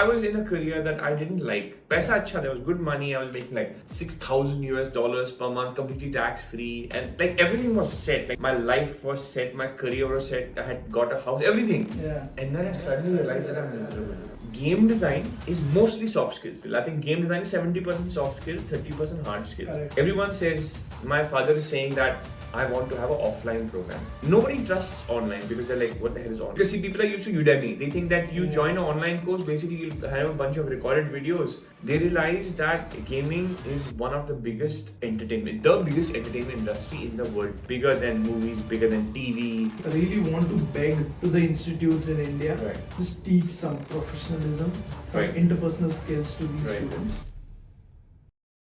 was in a career that I didn't like. Paisa acha, there was good money. I was making like $6,000 per month, completely tax free, and like everything was set. Like my life was set, my career was set. I had got a house, everything. Yeah. And then I suddenly realized that I'm miserable. Game design is mostly soft skills. I think game design is 70% soft skill, 30% hard skills. Correct. Everyone says, my father is saying that I want to have an offline program. Nobody trusts online because they're like, what the hell is online? Because see, people are used to Udemy. They think that you join an online course, basically you'll have a bunch of recorded videos. They realize that gaming is one of the biggest entertainment industry in the world. Bigger than movies, bigger than TV. I really want to beg to the institutes in India, Right. just teach some professionalism, some Right. interpersonal skills to these Right. students.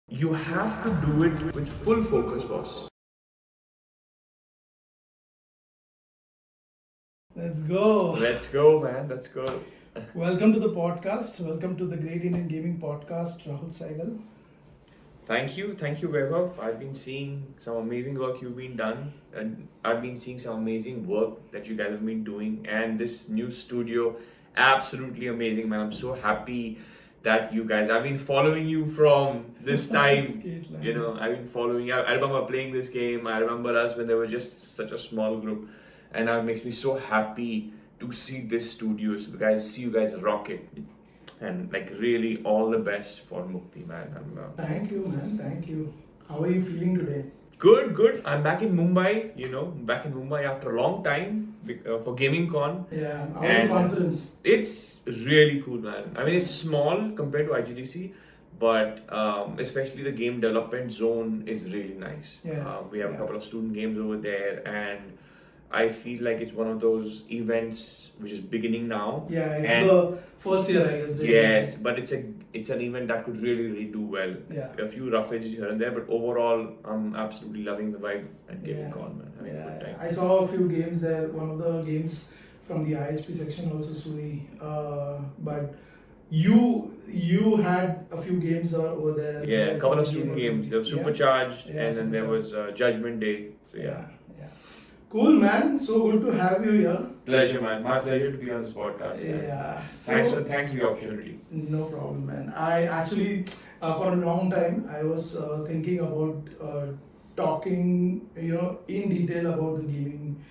You have to do it with full focus, boss. Let's go. Let's go, man. Let's go. Welcome to the podcast. Welcome to the Great Indian Gaming Podcast, Rahul Sehgal. Thank you, Vaibhav. I've been seeing some amazing work you've been done, and I've been seeing some amazing work that you guys have been doing, and this new studio, absolutely amazing, man. I'm so happy that you guys. I've been following you from this time. You know, I've been following you. I remember playing this game. I remember us when there was just such a small group, and now it makes me so happy to see this studio. So the guys, see you guys rock it. And like really all the best for Mukti, man. Thank you, man. Thank you. How are you feeling today? Good. I'm back in Mumbai, back in Mumbai after a long time for Gaming Con. Yeah, how was the conference? It's really cool, man. I mean, it's small compared to IGDC, but especially the game development zone is really nice. Yeah. We have a couple of student games over there, and I feel like it's one of those events which is beginning now. Yeah, it's the first year, I guess. Yes, but it's an event that could really do well. Yeah. A few rough edges here and there, but overall, I'm absolutely loving the vibe at Gaming Yeah. Con, man. Having a good time. I saw a few games there. One of the games from the IHP section also, Suri. But you had a few games over there. As Yeah, well a couple of from the student game. games. There was Supercharged, Yeah, and then there was Judgment Day. So yeah. Cool, man. So good to have you here. Pleasure, man. My pleasure to be on this podcast. Yeah. Thanks for the opportunity. No problem, man. I actually, for a long time, I was thinking about talking, in detail about the gaming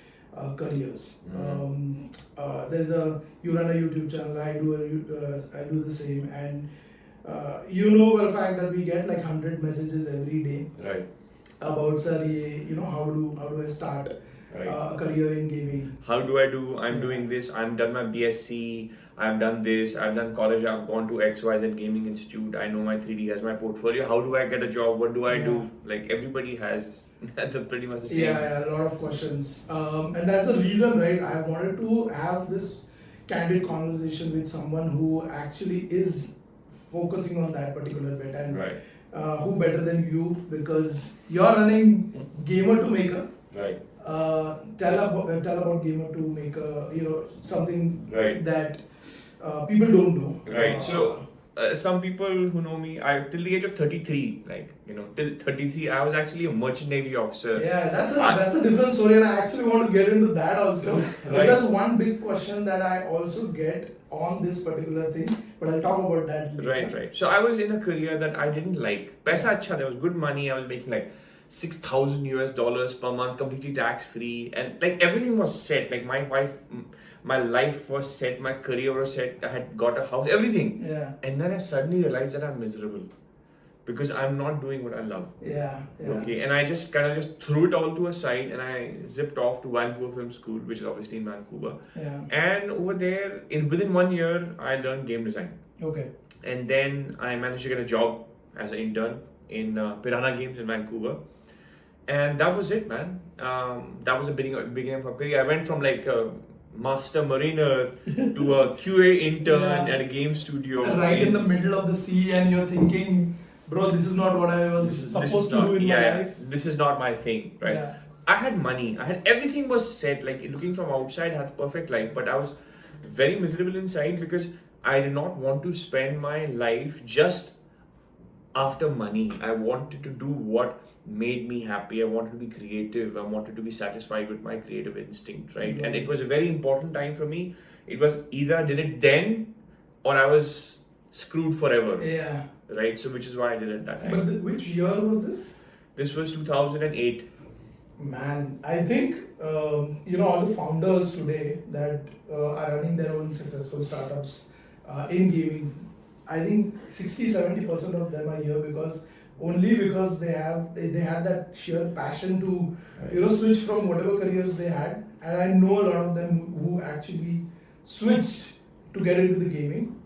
careers. You run a YouTube channel. I do the same, and for a fact that we get like 100 messages every day. Right. About sir, how do I start a career in gaming? How do I do? I'm doing this. I'm done my BSc. I've done this. I've done college. I've gone to XYZ Gaming Institute. I know my 3D has my portfolio. How do I get a job? What do I do? Like everybody has pretty much the same. Yeah, a lot of questions. And that's the reason, right? I wanted to have this candid conversation with someone who actually is focusing on that particular bit. And who better than you, because you're running Gamer to Maker. Right. Tell about Gamer to Maker. Something that people don't know. Right. So some people who know me, till the age of 33, till 33, I was actually a merchant navy officer. Yeah, that's a different story, and I actually want to get into that also. Right. That's one big question that I also get on this particular thing, but I'll talk about that later. Right. So I was in a career that I didn't like. Paisa acha, there was good money. I was making like $6,000 per month, completely tax free, and like everything was set. Like my life was set, my career was set. I had got a house, everything. Yeah. And then I suddenly realized that I'm miserable because I'm not doing what I love. Yeah. Okay. And I just kind of just threw it all to a side, and I zipped off to Vancouver Film School, which is obviously in Vancouver. Yeah. And over there, within 1 year, I learned game design. Okay. And then I managed to get a job as an intern in Piranha Games in Vancouver. And that was it, man. That was the beginning of my career. I went from like a master mariner to a QA intern at a game studio. Right in the middle of the sea, and you're thinking, bro, this is not what I was supposed to do in my life. This is not my thing, right? Yeah. I had money. Everything was set. Like looking from outside, I had the perfect life, but I was very miserable inside because I did not want to spend my life just after money. I wanted to do what made me happy. I wanted to be creative. I wanted to be satisfied with my creative instinct, right? And it was a very important time for me. It was either I did it then or I was screwed forever. Yeah. Right. So which is why I did it that time. But which year was this? This was 2008. Man, I think all the founders today that are running their own successful startups in gaming. I think 60-70% of them are here because they had that sheer passion to switch from whatever careers they had, and I know a lot of them who actually switched to get into the gaming.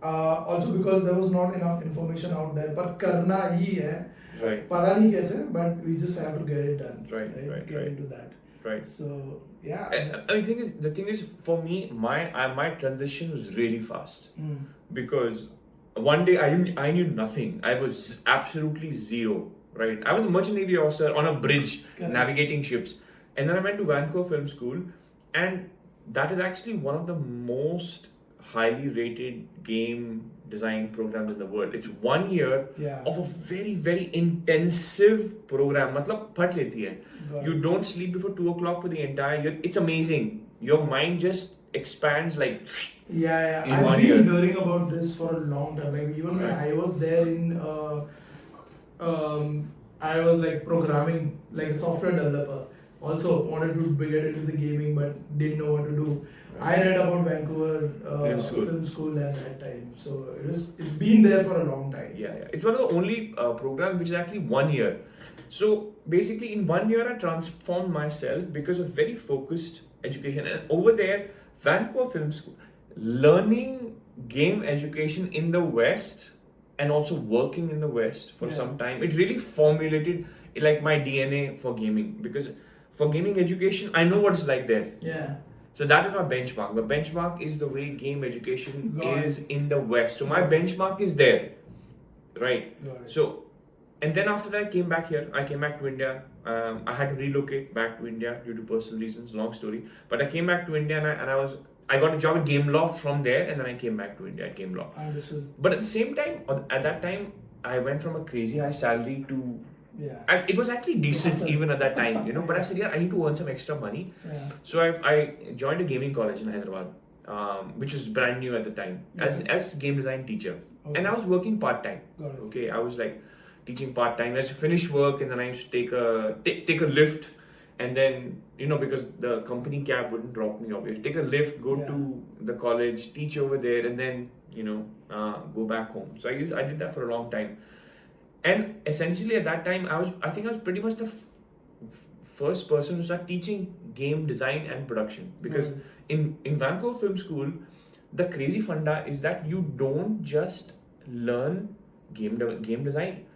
Also because there was not enough information out there. But karna hi hai. Right. पता नहीं कैसे, but we just have to get it done. Right. Get into that. Right. So yeah. And the thing is, for me, my transition was really fast because one day I knew nothing. I was absolutely zero. Right. I was a merchant navy officer on a bridge navigating ships, and then I went to Vancouver Film School, and that is actually one of the most highly rated game design programs in the world. It's 1 year of a very, very intensive program. मतलब फट लेती है. You don't sleep before 2 o'clock for the entire year. It's amazing. Your mind just expands like I've been hearing about this for a long time. Like even when I was there I was like programming, like a software developer. Also wanted to get into the gaming, but didn't know what to do. I read about Vancouver Film School at that time, so it's been there for a long time. Yeah. It's one of the only programs which is actually 1 year. So basically, in 1 year, I transformed myself because of very focused education. And over there, Vancouver Film School, learning game education in the West and also working in the West for some time, it really formulated like my DNA for gaming, because for gaming education, I know what it's like there. Yeah. So that is my benchmark. The benchmark is the way game education is in the West. So my benchmark is there, right? So, and then after that, I came back here. I came back to India. I had to relocate back to India due to personal reasons. Long story. But I came back to India and I got a job at Game Law from there, and then I came back to India at Game Law. Understood. But at the same time, at that time, I went from a crazy high salary to it was actually decent even at that time, but I said, I need to earn some extra money. So I joined a gaming college in Hyderabad, which was brand new at the time, as game design teacher. And I was working part-time. Okay, I was like teaching part-time. I used to finish work and then I used to take a lift, and then, because the company cab wouldn't drop me off, you take a lift, go to the college, teach over there, and then, go back home. So I did that for a long time. And essentially at that time, I think I was pretty much the first person to start teaching game design and production. Because in Vancouver Film School, the crazy funda is that you don't just learn game design.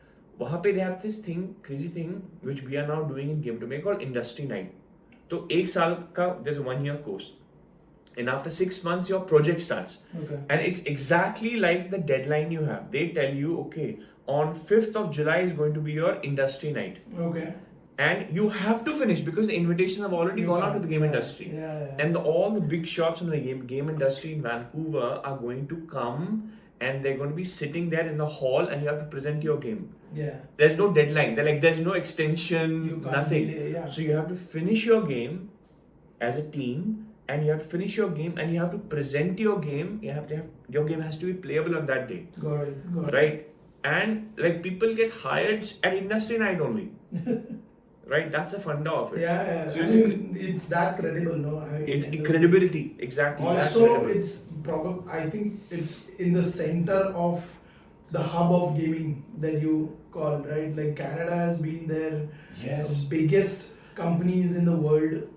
वहाँ पे they have this crazy thing, which we are now doing in game domain called industry night. So 1 साल का, there's a 1 year course. And after 6 months, your project starts. And it's exactly like the deadline you have. They tell you, okay, on 5th of July is going to be your industry night. And you have to finish because the invitations have already gone out to the game industry. And all the big shots in the game industry in Vancouver are going to come, and they're going to be sitting there in the hall, and you have to present your game. There's no deadline. There's no extension, nothing. So you have to finish your game as a team, and you have to finish your game, and you have to present your game. Your game has to be playable on that day. Got it. Right? And like people get hired at industry night only. Right? That's the funda of it. So it's that credible, no? Credibility, exactly. Also, it's I think it's in the center of the hub of gaming that you call, right? Like Canada has been there. The biggest companies in the world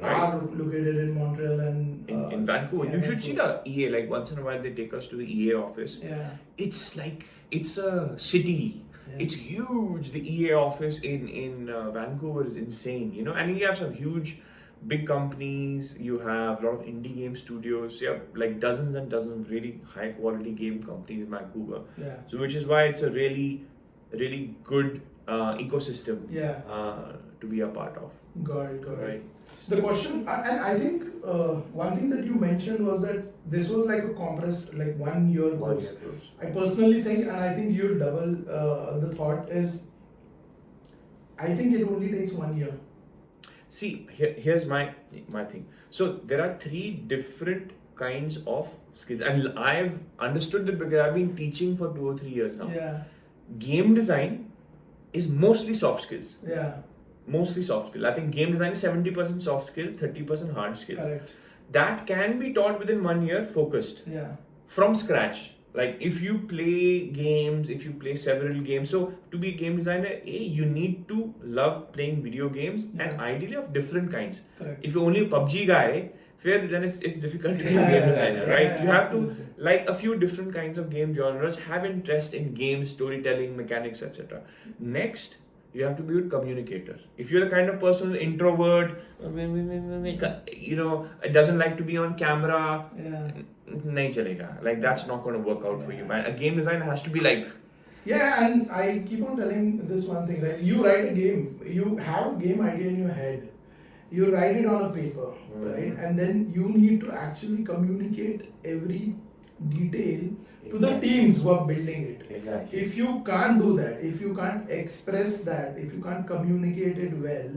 are located in Montreal and in Vancouver. You should see the EA. Like once in a while, they take us to the EA office. It's like it's a city. It's huge. The EA office in Vancouver is insane. And you have some huge, big companies. You have a lot of indie game studios. You have like dozens and dozens of really high quality game companies in Vancouver. So which is why it's a really, really good ecosystem to be a part of. Got it. Right. The question, and I think one thing that you mentioned was that this was like a compressed, like 1 year course. I personally think, and I think you double the thought is, I think it only takes 1 year. See, here's my thing. So there are 3 different kinds of skills, and I've understood it because I've been teaching for 2 or 3 years now. Yeah. Game design is mostly soft skills. Yeah. Mostly soft skill. I think game design is 70% soft skill, 30% hard skills. Correct. That can be taught within 1 year, focused. Yeah. From scratch. Like if you play games, if you play several games, so to be a game designer, you need to love playing video games and ideally of different kinds. Correct. If you're only a PUBG guy, then it's difficult to be a game designer, right? You have to like a few different kinds of game genres, have interest in games, storytelling, mechanics, etc. Next, you have to be a communicator. If you're the kind of person, introvert, it doesn't like to be on camera, nahi chalega. Like that's not going to work out for you, man. A game designer has to be like. Yeah, and I keep on telling this one thing, right? You write a game, you have a game idea in your head, you write it on a paper, right? And then you need to actually communicate every detail to the teams who are building it. Exactly. If you can't do that, if you can't express that, if you can't communicate it well,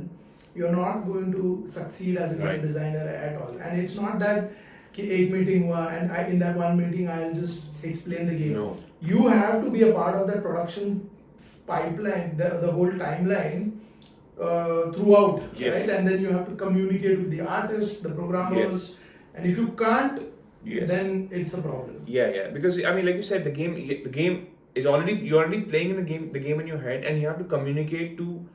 you're not going to succeed as a game designer at all. And it's not that एक meeting हुआ and in that one meeting I'll just explain the game. No. You have to be a part of that production pipeline, the whole timeline throughout, right? And then you have to communicate with the artists, the programmers, and if you can't, then it's a problem. Yeah. Because I mean, like you said, the game is you're already playing in the game in your head, and you have to communicate to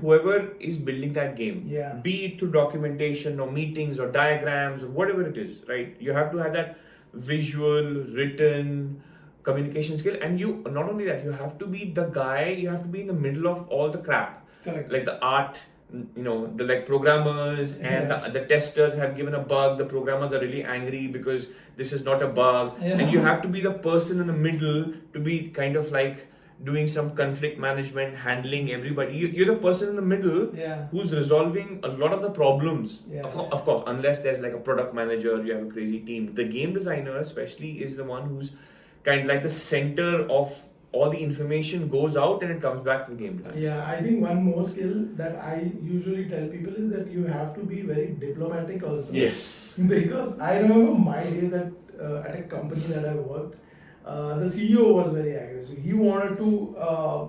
whoever is building that game. Yeah. Be it through documentation or meetings or diagrams or whatever it is, right? You have to have that visual, written communication skill, and you not only that, you have to be the guy. You have to be in the middle of all the crap. Correct. Like the art, the like programmers and the testers have given a bug. The programmers are really angry because this is not a bug, and you have to be the person in the middle to be kind of like doing some conflict management, handling everybody. You're the person in the middle who's resolving a lot of the problems. Of course, unless there's like a product manager, you have a crazy team. The game designer especially is the one who's kind of like the center of all the information goes out and it comes back to the game design. Yeah, I think one more skill that I usually tell people is that you have to be very diplomatic also. Yes. Because I remember my days at a company that I worked, the CEO was very aggressive. He wanted to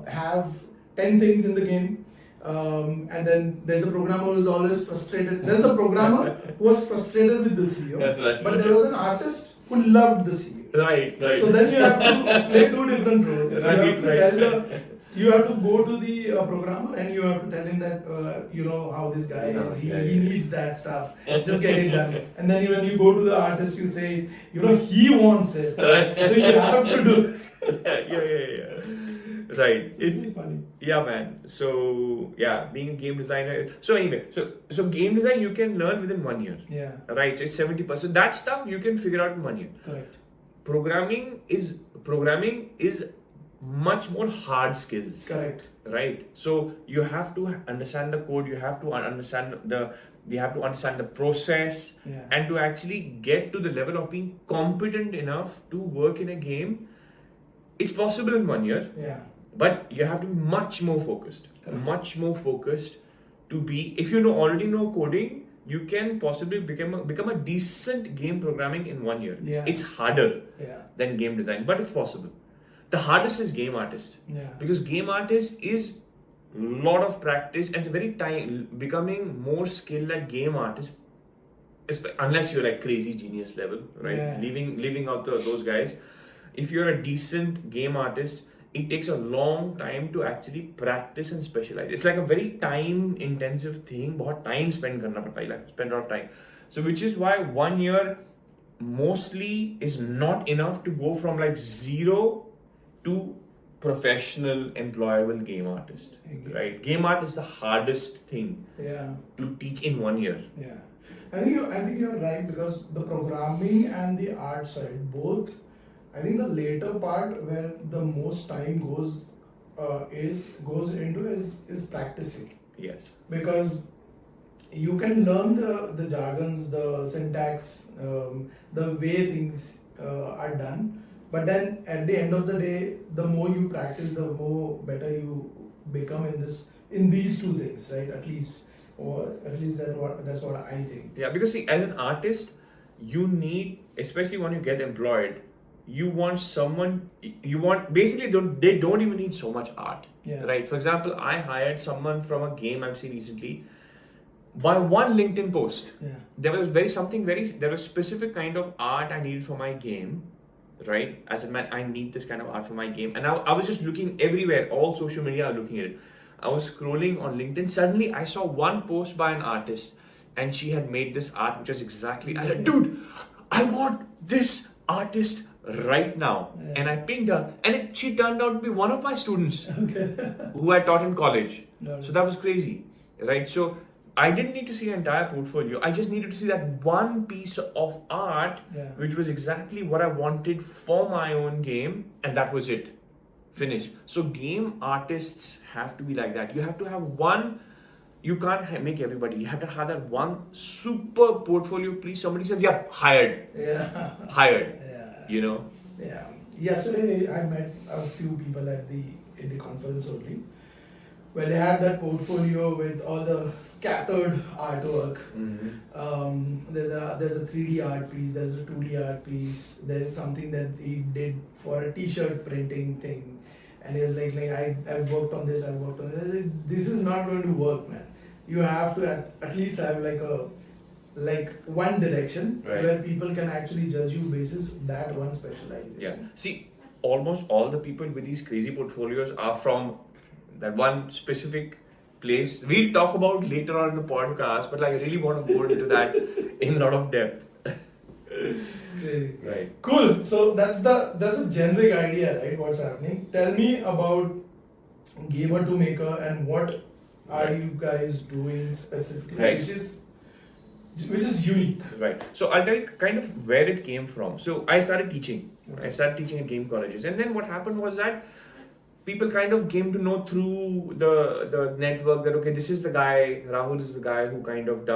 have 10 things in the game. And then there's a programmer who's always frustrated. There's a programmer who was frustrated with the CEO, but there was an artist who loved the CEO. Right. So then you have to play two different roles. You have to go to the programmer and you have to tell him that how this guy is. He needs that stuff. Just get it done. And then when you go to the artist, you say, he wants it. So you have to do. Yeah. Right. It's funny. Yeah, man. So being a game designer. So anyway, so game design you can learn within 1 year. Yeah. Right. So it's 70%. That stuff you can figure out in 1 year. Correct. Programming is much more hard skills. Correct. Right. So you have to understand the code. You have to understand the process, and to actually get to the level of being competent enough to work in a game. It's possible in 1 year. Yeah. But you have to be much more focused. Correct. Much more focused to be. If you already know coding, you can possibly become a decent game programming in 1 year. Yeah. It's harder than game design, but it's possible. The hardest is game artist. Yeah. Because game artist is a lot of practice and it's very becoming more skilled at game artist, unless you're like crazy genius level, right? Yeah. Leaving out those guys. If you're a decent game artist, it takes a long time to actually practice and specialize. It's like a very time intensive thing. बहुत time spend करना पड़ता है, like spend a lot of time. So which is why 1 year mostly is not enough to go from like zero to professional employable game artist, right? Game art is the hardest thing to teach in 1 year. Yeah, I think you're right, because the programming and the art side both. I think the later part where the most time goes into is practicing. Yes. Because you can learn the jargons, the syntax, the way things are done. But then at the end of the day, the more you practice, the more better you become in these two things, right? At least that's what I think. Yeah, because see, as an artist, you need especially when you get employed, you want someone, basically they don't even need so much art, right? For example, I hired someone from a game I've seen recently. By one LinkedIn post, there was there was specific kind of art I needed for my game, right? I said, man, I need this kind of art for my game. And I was just looking everywhere, all social media are looking at it. I was scrolling on LinkedIn. Suddenly, I saw one post by an artist, and she had made this art, which was exactly, I said, dude, I want this artist right now. And I pinged her, and she turned out to be one of my students who I taught in college. So that was crazy, right? So I didn't need to see an entire portfolio. I just needed to see that one piece of art, which was exactly what I wanted for my own game, and that was it. Finish. So game artists have to be like that. You have to have one. You can't make everybody. You have to have that one super portfolio. Please, somebody says, "Yeah, hired." Hired. You know. Yeah. Yesterday, I met a few people at the conference only, where they had that portfolio with all the scattered artwork. There's a 3D art piece, there's a 2D art piece, there is something that he did for a t-shirt printing thing. And he was like I've worked on this, I've worked on this. This is not going to work, man. You have to at least have like one direction where people can actually judge you basis that one specialization. Yeah. See, almost all the people with these crazy portfolios are from that one specific place. We'll talk about later on in the podcast, but like I really want to go into that in a lot of depth. Right. Cool. So that's a generic idea, right? What's happening? Tell me about Gamer to Maker and what are you guys doing specifically, which is unique. Right. So I'll tell you kind of where it came from. So I started teaching. I started teaching at game colleges, and then what happened was that people kind of came to know through the network that okay, this is the guy, Rahul is the guy who kind of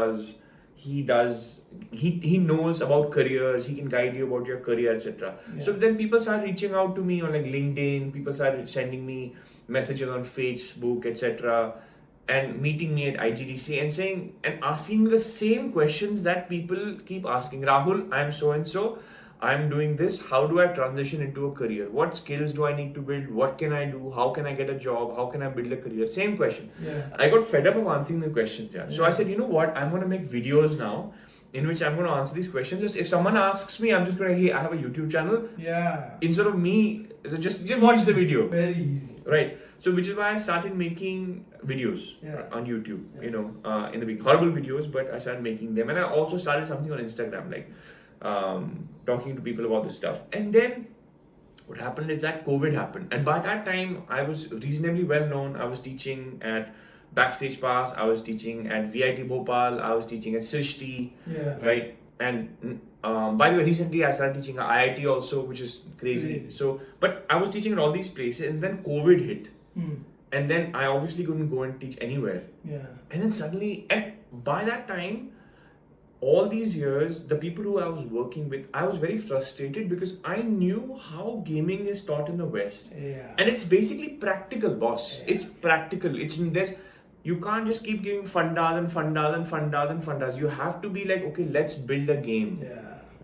he knows about careers, he can guide you about your career, etc. So then people started reaching out to me on like LinkedIn, people started sending me messages on Facebook, etc. and meeting me at IGDC and asking the same questions that people keep asking. Rahul, I'm so and so. I'm doing this. How do I transition into a career? What skills do I need to build? What can I do? How can I get a job? How can I build a career? Same question. I got fed up of answering the questions. So I said, you know what? I'm going to make videos now in which I'm going to answer these questions. Just if someone asks me, I'm just going to, hey, I have a YouTube channel. Instead of me, so just watch the video. Very easy. Right. So which is why I started making videos on YouTube. You know, in the beginning, horrible videos, but I started making them, and I also started something on Instagram, like talking to people about this stuff. And then what happened is that COVID happened, and by that time I was reasonably well known. I was teaching at Backstage Pass, I was teaching at VIT Bhopal, I was teaching at Srishti, right? And by the way, recently I started teaching at IIT also, which is crazy. So, but I was teaching at all these places, and then COVID hit. And then I obviously couldn't go and teach anywhere. And then suddenly, and by that time, all these years, the people who I was working with, I was very frustrated because I knew how gaming is taught in the West. And it's basically practical, boss. It's practical. You can't just keep giving fundas and fundas and fundas and fundas. You have to be like, okay, let's build a game.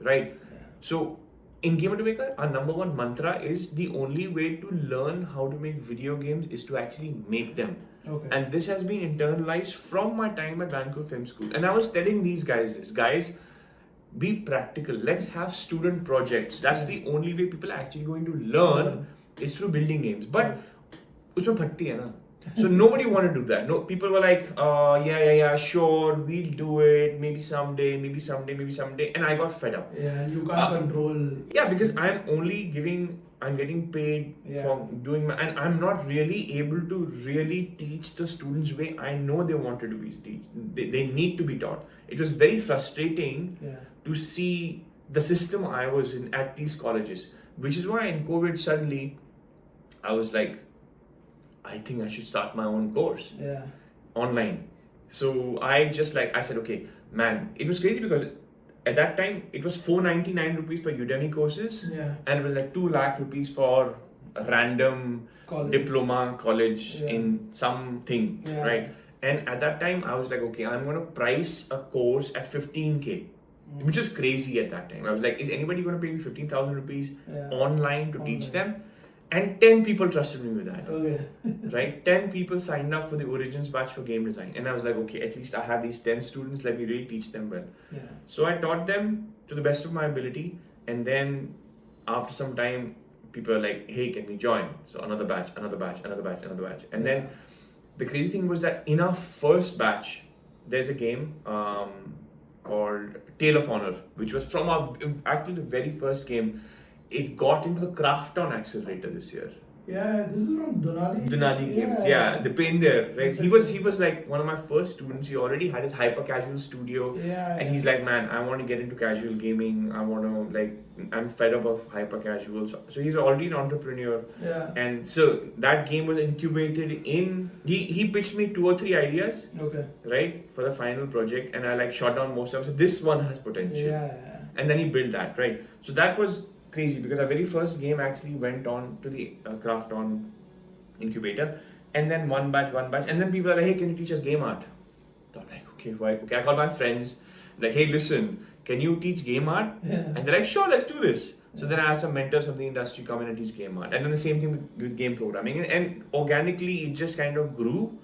Right? So, in Gamer to Maker, our number one mantra is the only way to learn how to make video games is to actually make them. And this has been internalized from my time at Vancouver Film School. And I was telling these guys this, guys, be practical. Let's have student projects. That's the only way people are actually going to learn is through building games. But usme bhatti hai na. So nobody wanted to do that. No, people were like, yeah, sure, we'll do it. Maybe someday. And I got fed up. You can't control. Because I'm getting paid for doing and I'm not really able to really teach the students way I know they wanted to be taught. They need to be taught. It was very frustrating to see the system I was in at these colleges, which is why in COVID suddenly I was like, I think I should start my own course online. So I said, okay, man, it was crazy because at that time it was 499 rupees for Udemy courses and it was like 2 lakh rupees for a random diploma college in something, right? And at that time I was like, okay, I'm going to price a course at 15K. which was crazy at that time. I was like, is anybody going to pay me 15,000 rupees online to teach them? And 10 people trusted me with that. Okay. Right? 10 people signed up for the Origins batch for game design. And I was like, okay, at least I have these 10 students, let me really teach them well. Yeah. So I taught them to the best of my ability. And then after some time, people are like, hey, can we join? So another batch, another batch, another batch, another batch. And then the crazy thing was that in our first batch, there's a game called Tale of Honor, which was from our, actually the very first game. It got into the Crafton Accelerator this year. Yeah, this is from Dunali. Dunali Games, yeah, the pain there, right? He was like one of my first students. He already had his hyper casual studio, and he's like, man, I want to get into casual gaming. I want to I'm fed up of hyper casual. So he's already an entrepreneur, and so that game was incubated in. He pitched me 2 or 3 ideas, right, for the final project, and I shot down most of them. So this one has potential, and then he built that, right? So that was crazy because our very first game actually went on to the Crafton incubator, and then one batch, and then people are like, hey, can you teach us game art? So I'm like, okay, why? Okay, I call my friends, like, hey, listen, can you teach game art? And they're like, sure, let's do this. So then I asked some mentors from the industry come in and teach game art, and then the same thing with game programming, and organically it just kind of grew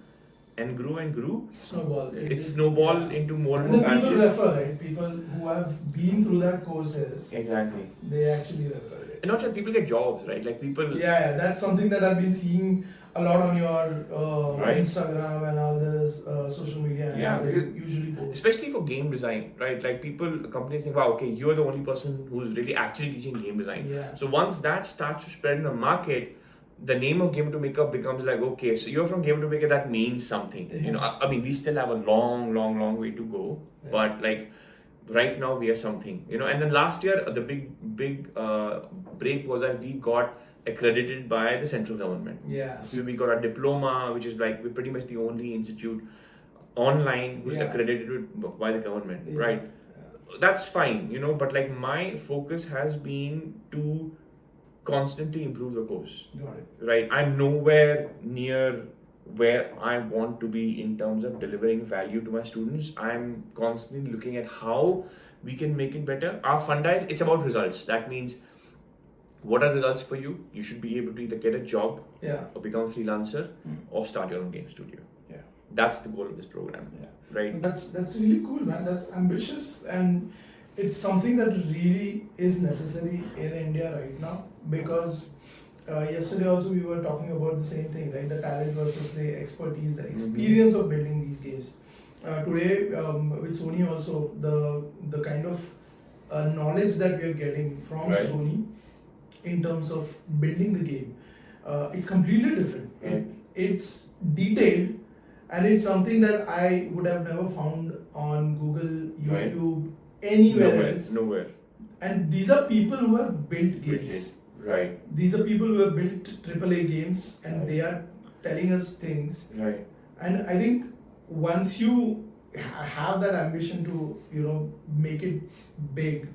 and grew. Snowball. It snowballed into more and more batches. People refer, right? People who have been through that courses. Exactly. They actually refer it. And not just people get jobs, right? Like people. Yeah, that's something that I've been seeing a lot on your Instagram and all this social media. Yeah, usually post. Especially for game design, right? Like companies think, wow, okay, you're the only person who's really actually teaching game design. Yeah. So once that starts to spread in the market, the name of Gamer to Maker becomes like, okay, so you're from Gamer to Maker, that means something. You know, I mean, we still have a long way to go, but right now we are something. You know, and then last year the big break was that we got accredited by the central government. Yeah. So we got a diploma, which is we're pretty much the only institute online who's accredited by the government, right? That's fine, you know, but my focus has been to constantly improve the course. Got it. Right? I'm nowhere near where I want to be in terms of delivering value to my students. I'm constantly looking at how we can make it better. Our funda is, it's about results. That means, what are results for you? You should be able to either get a job or become a freelancer or start your own game studio. Yeah. That's the goal of this program. Yeah. Right? That's really cool, man. That's ambitious, and it's something that really is necessary in India right now, because yesterday also we were talking about the same thing, right? The talent versus the expertise, the experience of building these games. Today with Sony also, the kind of knowledge that we are getting from Sony in terms of building the game, it's completely different. It's detailed, and it's something that I would have never found on Google, YouTube, anywhere else. Nowhere. And these are people who have built games. Right. These are people who have built AAA games, and they are telling us things. Right. And I think once you have that ambition to make it big,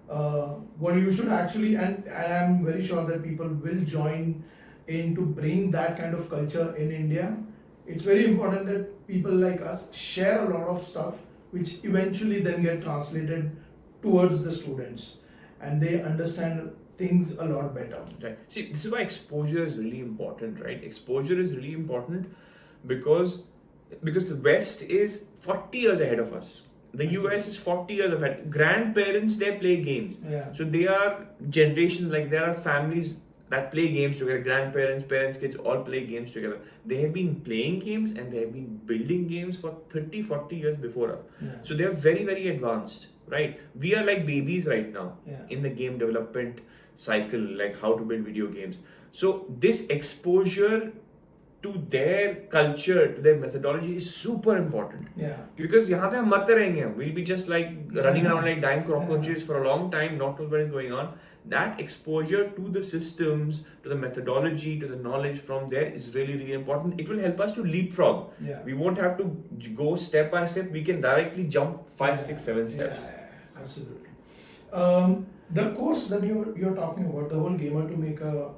what you should actually, and I'm very sure that people will join in to bring that kind of culture in India. It's very important that people like us share a lot of stuff which eventually then get translated towards the students, and they understand things a lot better. Right. See, this is why exposure is really important, right? Exposure is really important because the West is 40 years ahead of us. The US is 40 years ahead. Grandparents, they play games. Yeah. So they are generations, there are families that play games together. Grandparents, parents, kids all play games together. They have been playing games and they have been building games for 30, 40 years before us. Yeah. So they are very, very advanced, right? We are like babies right now in the game development cycle, like how to build video games. So this exposure to their culture, to their methodology is super important. Yeah. Because yahan pe hum marte rahenge. We'll be just running around like dying cockroaches for a long time, not knowing what is going on. That exposure to the systems, to the methodology, to the knowledge from there is really, really important. It will help us to leapfrog. Yeah. We won't have to go step by step. We can directly jump 5, 6, 7 steps. Yeah, absolutely. The course that you're talking about, the whole Gamer to Maker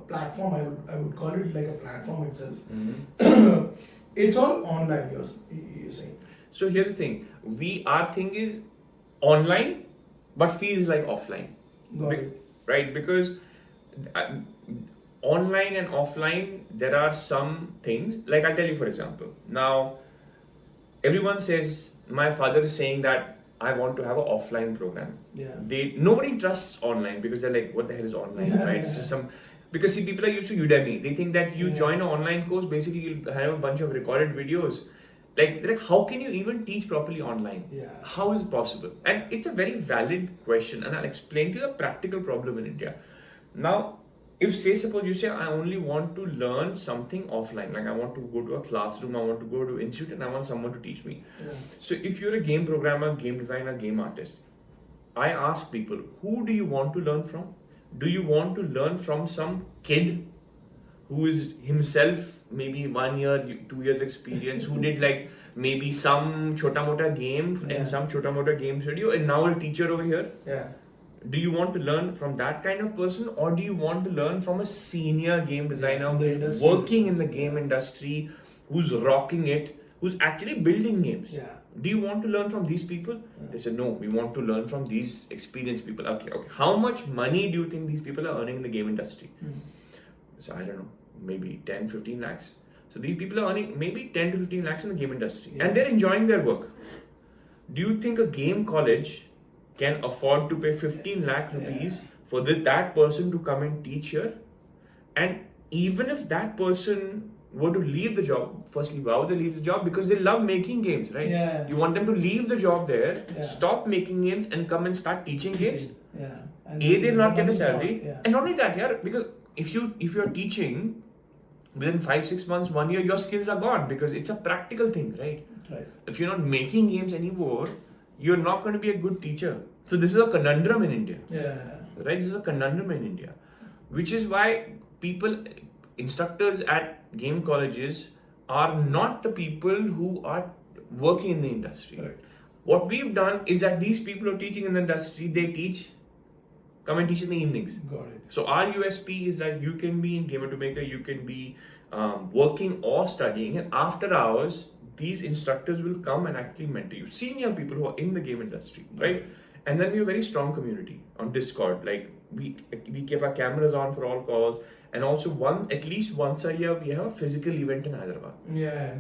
platform, I would call it like a platform itself. It's all online, you're saying? So here's the thing: our thing is online, but feels like offline, right? Because uh, online and offline, there are some things. Like I'll tell you, for example, now everyone says my father is saying that I want to have an offline program. Nobody trusts online because they're like, what the hell is online, right? It's just some. Because see, people are used to Udemy. They think that you join an online course, basically you'll have a bunch of recorded videos. Like, how can you even teach properly online? How is it possible? And it's a very valid question, and I'll explain to you a practical problem in India. Now, if suppose you say I only want to learn something offline, like I want to go to a classroom, I want to go to institute, and I want someone to teach me. So if you're a game programmer, game designer, game artist, I ask people, who do you want to learn from? Do you want to learn from some kid who is himself maybe 1 year, 2 years experience, who did like maybe some chota mota game and some chota mota game studio, and now a teacher over here? Do you want to learn from that kind of person, or do you want to learn from a senior game designer who's working in the game industry, who's rocking it, who's actually building games? Do you want to learn from these people? They said, no, we want to learn from these experienced people. Okay. How much money do you think these people are earning in the game industry? So I don't know, maybe 10, 15 lakhs. So these people are earning maybe 10 to 15 lakhs in the game industry, and they're enjoying their work. Do you think a game college can afford to pay 15 lakh rupees for that person to come and teach here? And even if that person were to leave the job, firstly, why would they leave the job? Because they love making games, right? You want them to leave the job there, stop making games, and come and start teaching games. They'll not get the salary. And not only that, because if you're teaching, within 5-6 months, 1 year, your skills are gone, because it's a practical thing, right? If you're not making games anymore, you're not going to be a good teacher. So this is a conundrum in India. Right? This is a conundrum in India. Which is why instructors at game colleges are not the people who are working in the industry. What we've done is that these people who are teaching in the industry, they come and teach in the evenings. So our USP is that you can be in Gamer to Maker, you can be working or studying, and after hours, these instructors will come and actually mentor you. Senior people who are in the game industry, right? And then we have a very strong community on Discord. Like we keep our cameras on for all calls, and also at least once a year, we have a physical event in Hyderabad.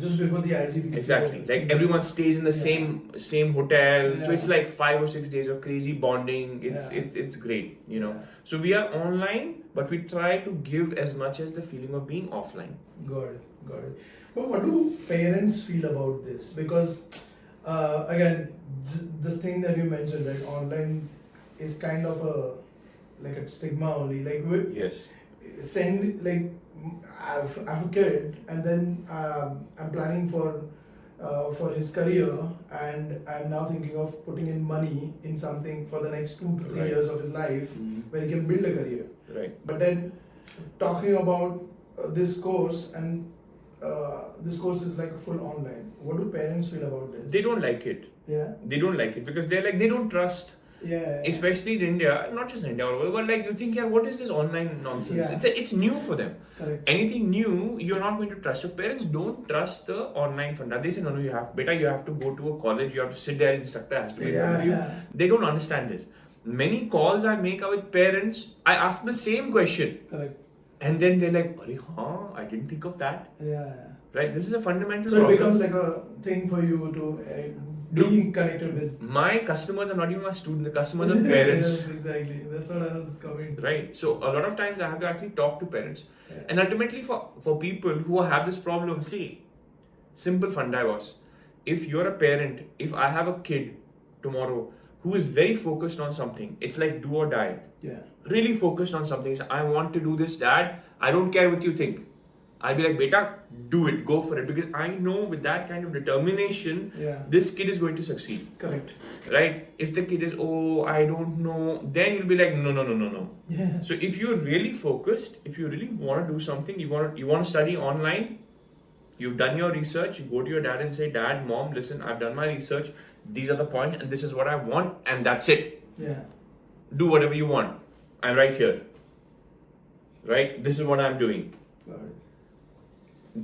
Just before the IGP. Exactly. Like everyone stays in the same hotel. So it's like 5 or 6 days of crazy bonding. It's great, So we are online, but we try to give as much as the feeling of being offline. Got it. But what do parents feel about this? Because again, this thing that you mentioned, right? Online is kind of a stigma only. I have a kid, and then I'm planning for his career, and I'm now thinking of putting in money in something for the next 2 to 3 years of his life, where he can build a career. But then talking about this course, and this course is like full online. What do parents feel about this? They don't like it. They don't like it because they're like, they don't trust. Especially in India, not just in India, but like you think, what is this online nonsense? It's new for them. Anything new, you're not going to trust. So parents don't trust the online funda. They say, no, you have to go to a college, you have to sit there, instructor has to be with you. They don't understand this. Many calls I make are with parents, I ask the same question. And then they're like, I didn't think of that. Right? This is a fundamental problem. So it becomes like a thing for you to being connected with. My customers are not even my students, the customers are parents. Yes, exactly. That's what I was coming to. Right. So a lot of times I have to actually talk to parents. And ultimately for people who have this problem, see, simple funda was, if you're a parent, if I have a kid tomorrow who is very focused on something, it's like do or die. Really focused on something. So I want to do this, dad. I don't care what you think. I'll be like, beta, do it, go for it. Because I know with that kind of determination, this kid is going to succeed. Correct. Right? If the kid is, I don't know, then you'll be like, no. So if you're really focused, if you really want to do something, you want to study online, you've done your research, you go to your dad and say, Dad, Mom, listen, I've done my research, these are the points, and this is what I want, and that's it. Do whatever you want. I'm right here. Right? This is what I'm doing. Got it.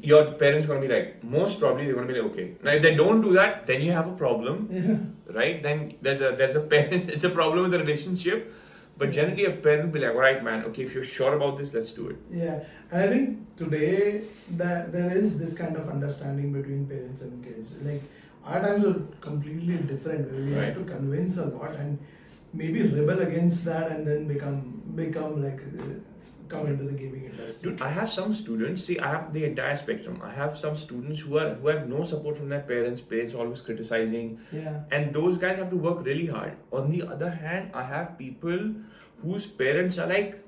your parents are going to be like, most probably they're going to be like, okay. Now if they don't do that, then you have a problem, right? Then there's a parent, it's a problem with the relationship. But generally a parent will be like, all right, man, okay, if you're sure about this, let's do it. Yeah, and I think today that there is this kind of understanding between parents and kids. Like our times were completely different, where we had to convince a lot and maybe rebel against that, and then become like come into the gaming industry. Dude, I have some students. See, I have the entire spectrum. I have some students who have no support from their parents. Parents always criticizing. Yeah. And those guys have to work really hard. On the other hand, I have people whose parents are like,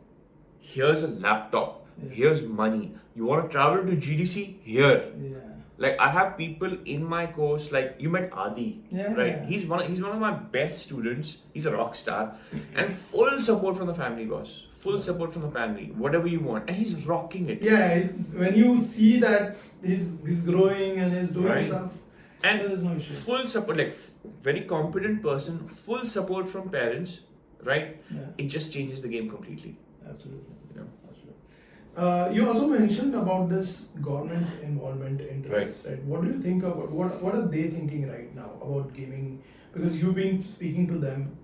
here's a laptop, here's money. You want to travel to GDC? Here. Yeah. Like I have people in my course, like you met Adi, right? He's one of my best students. He's a rock star, and full support from the family, boss. Full support from the family. Whatever you want, and he's rocking it. Yeah, when you see that he's growing and he's doing stuff, and there's no issue. Full support, like very competent person. Full support from parents, right? Yeah. It just changes the game completely. Absolutely. You know? You also mentioned about this government involvement into this, right? What do you think about what are they thinking right now about gaming? Because you've been speaking to them,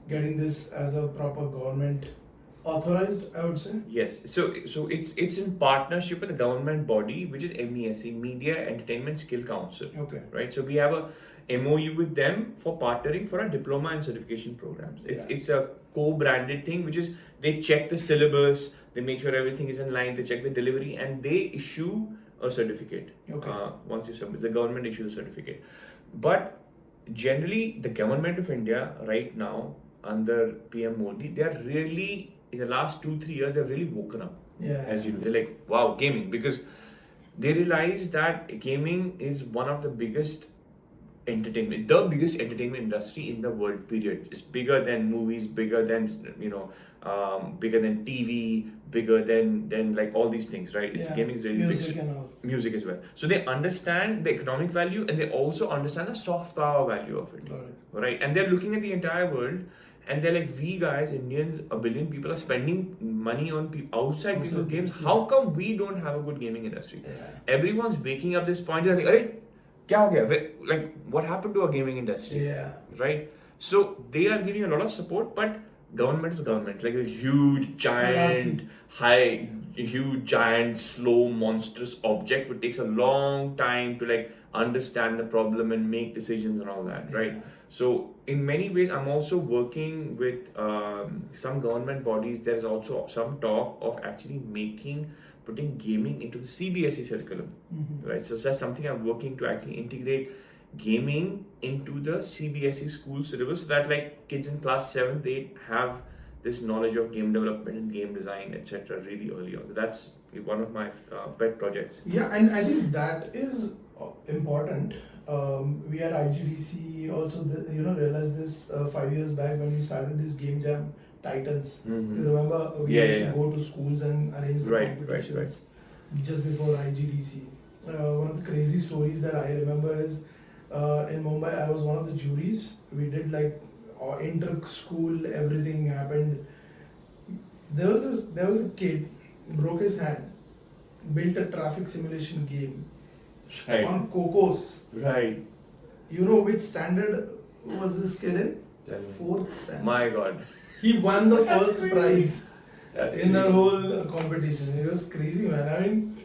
getting this as a proper government authorized, I would say. Yes. So it's in partnership with the government body, which is MESC, Media Entertainment Skill Council. Okay. Right. So we have a MOU with them for partnering for our diploma and certification programs. It's a co-branded thing, which is they check the syllabus, they make sure everything is in line, they check the delivery, and they issue a certificate. Okay. Once you submit, the government issues a certificate. But generally, the government of India right now under PM Modi, they are really, in the last 2-3 years, they've really woken up. Yeah. As you know, they're like, wow, gaming, because they realize that gaming is one of the biggest entertainment industry in the world, period. It's bigger than movies, bigger than bigger than TV, bigger than like all these things, right? Yeah. Gaming is really big. Music as well. So they understand the economic value, and they also understand the soft power value of it, right? And they're looking at the entire world, and they're like, we guys, Indians, 1 billion people are spending money on outside people's games. How come we don't have a good gaming industry? Yeah. Everyone's waking up this point. They're like, "Arey, kya ho gaya? Like, what happened to our gaming industry?" Yeah. Right? So they are giving a lot of support, but government is government. Like a huge, giant, slow, monstrous object, which takes a long time to like understand the problem and make decisions and all that, right? Yeah. So in many ways, I'm also working with some government bodies. There is also some talk of actually putting gaming into the CBSE curriculum, right? So that's something I'm working to actually integrate gaming into the CBSE school syllabus, so that like kids in class 7th, 8 have this knowledge of game development and game design, etc. really early on. So that's one of my pet projects. Yeah, and I think that is important. We at IGDC also realized this 5 years back when we started this game jam Titans. You remember we used to go to schools and arrange the competitions just before IGDC. One of the crazy stories that I remember is in Mumbai, I was one of the juries. We did like inter-school, everything happened. There was a kid, broke his hand, built a traffic simulation game on Cocos. Right. You know which standard was this kid in? 4th standard. My God. He won the first prize That's in the whole competition. It was crazy, man. I mean,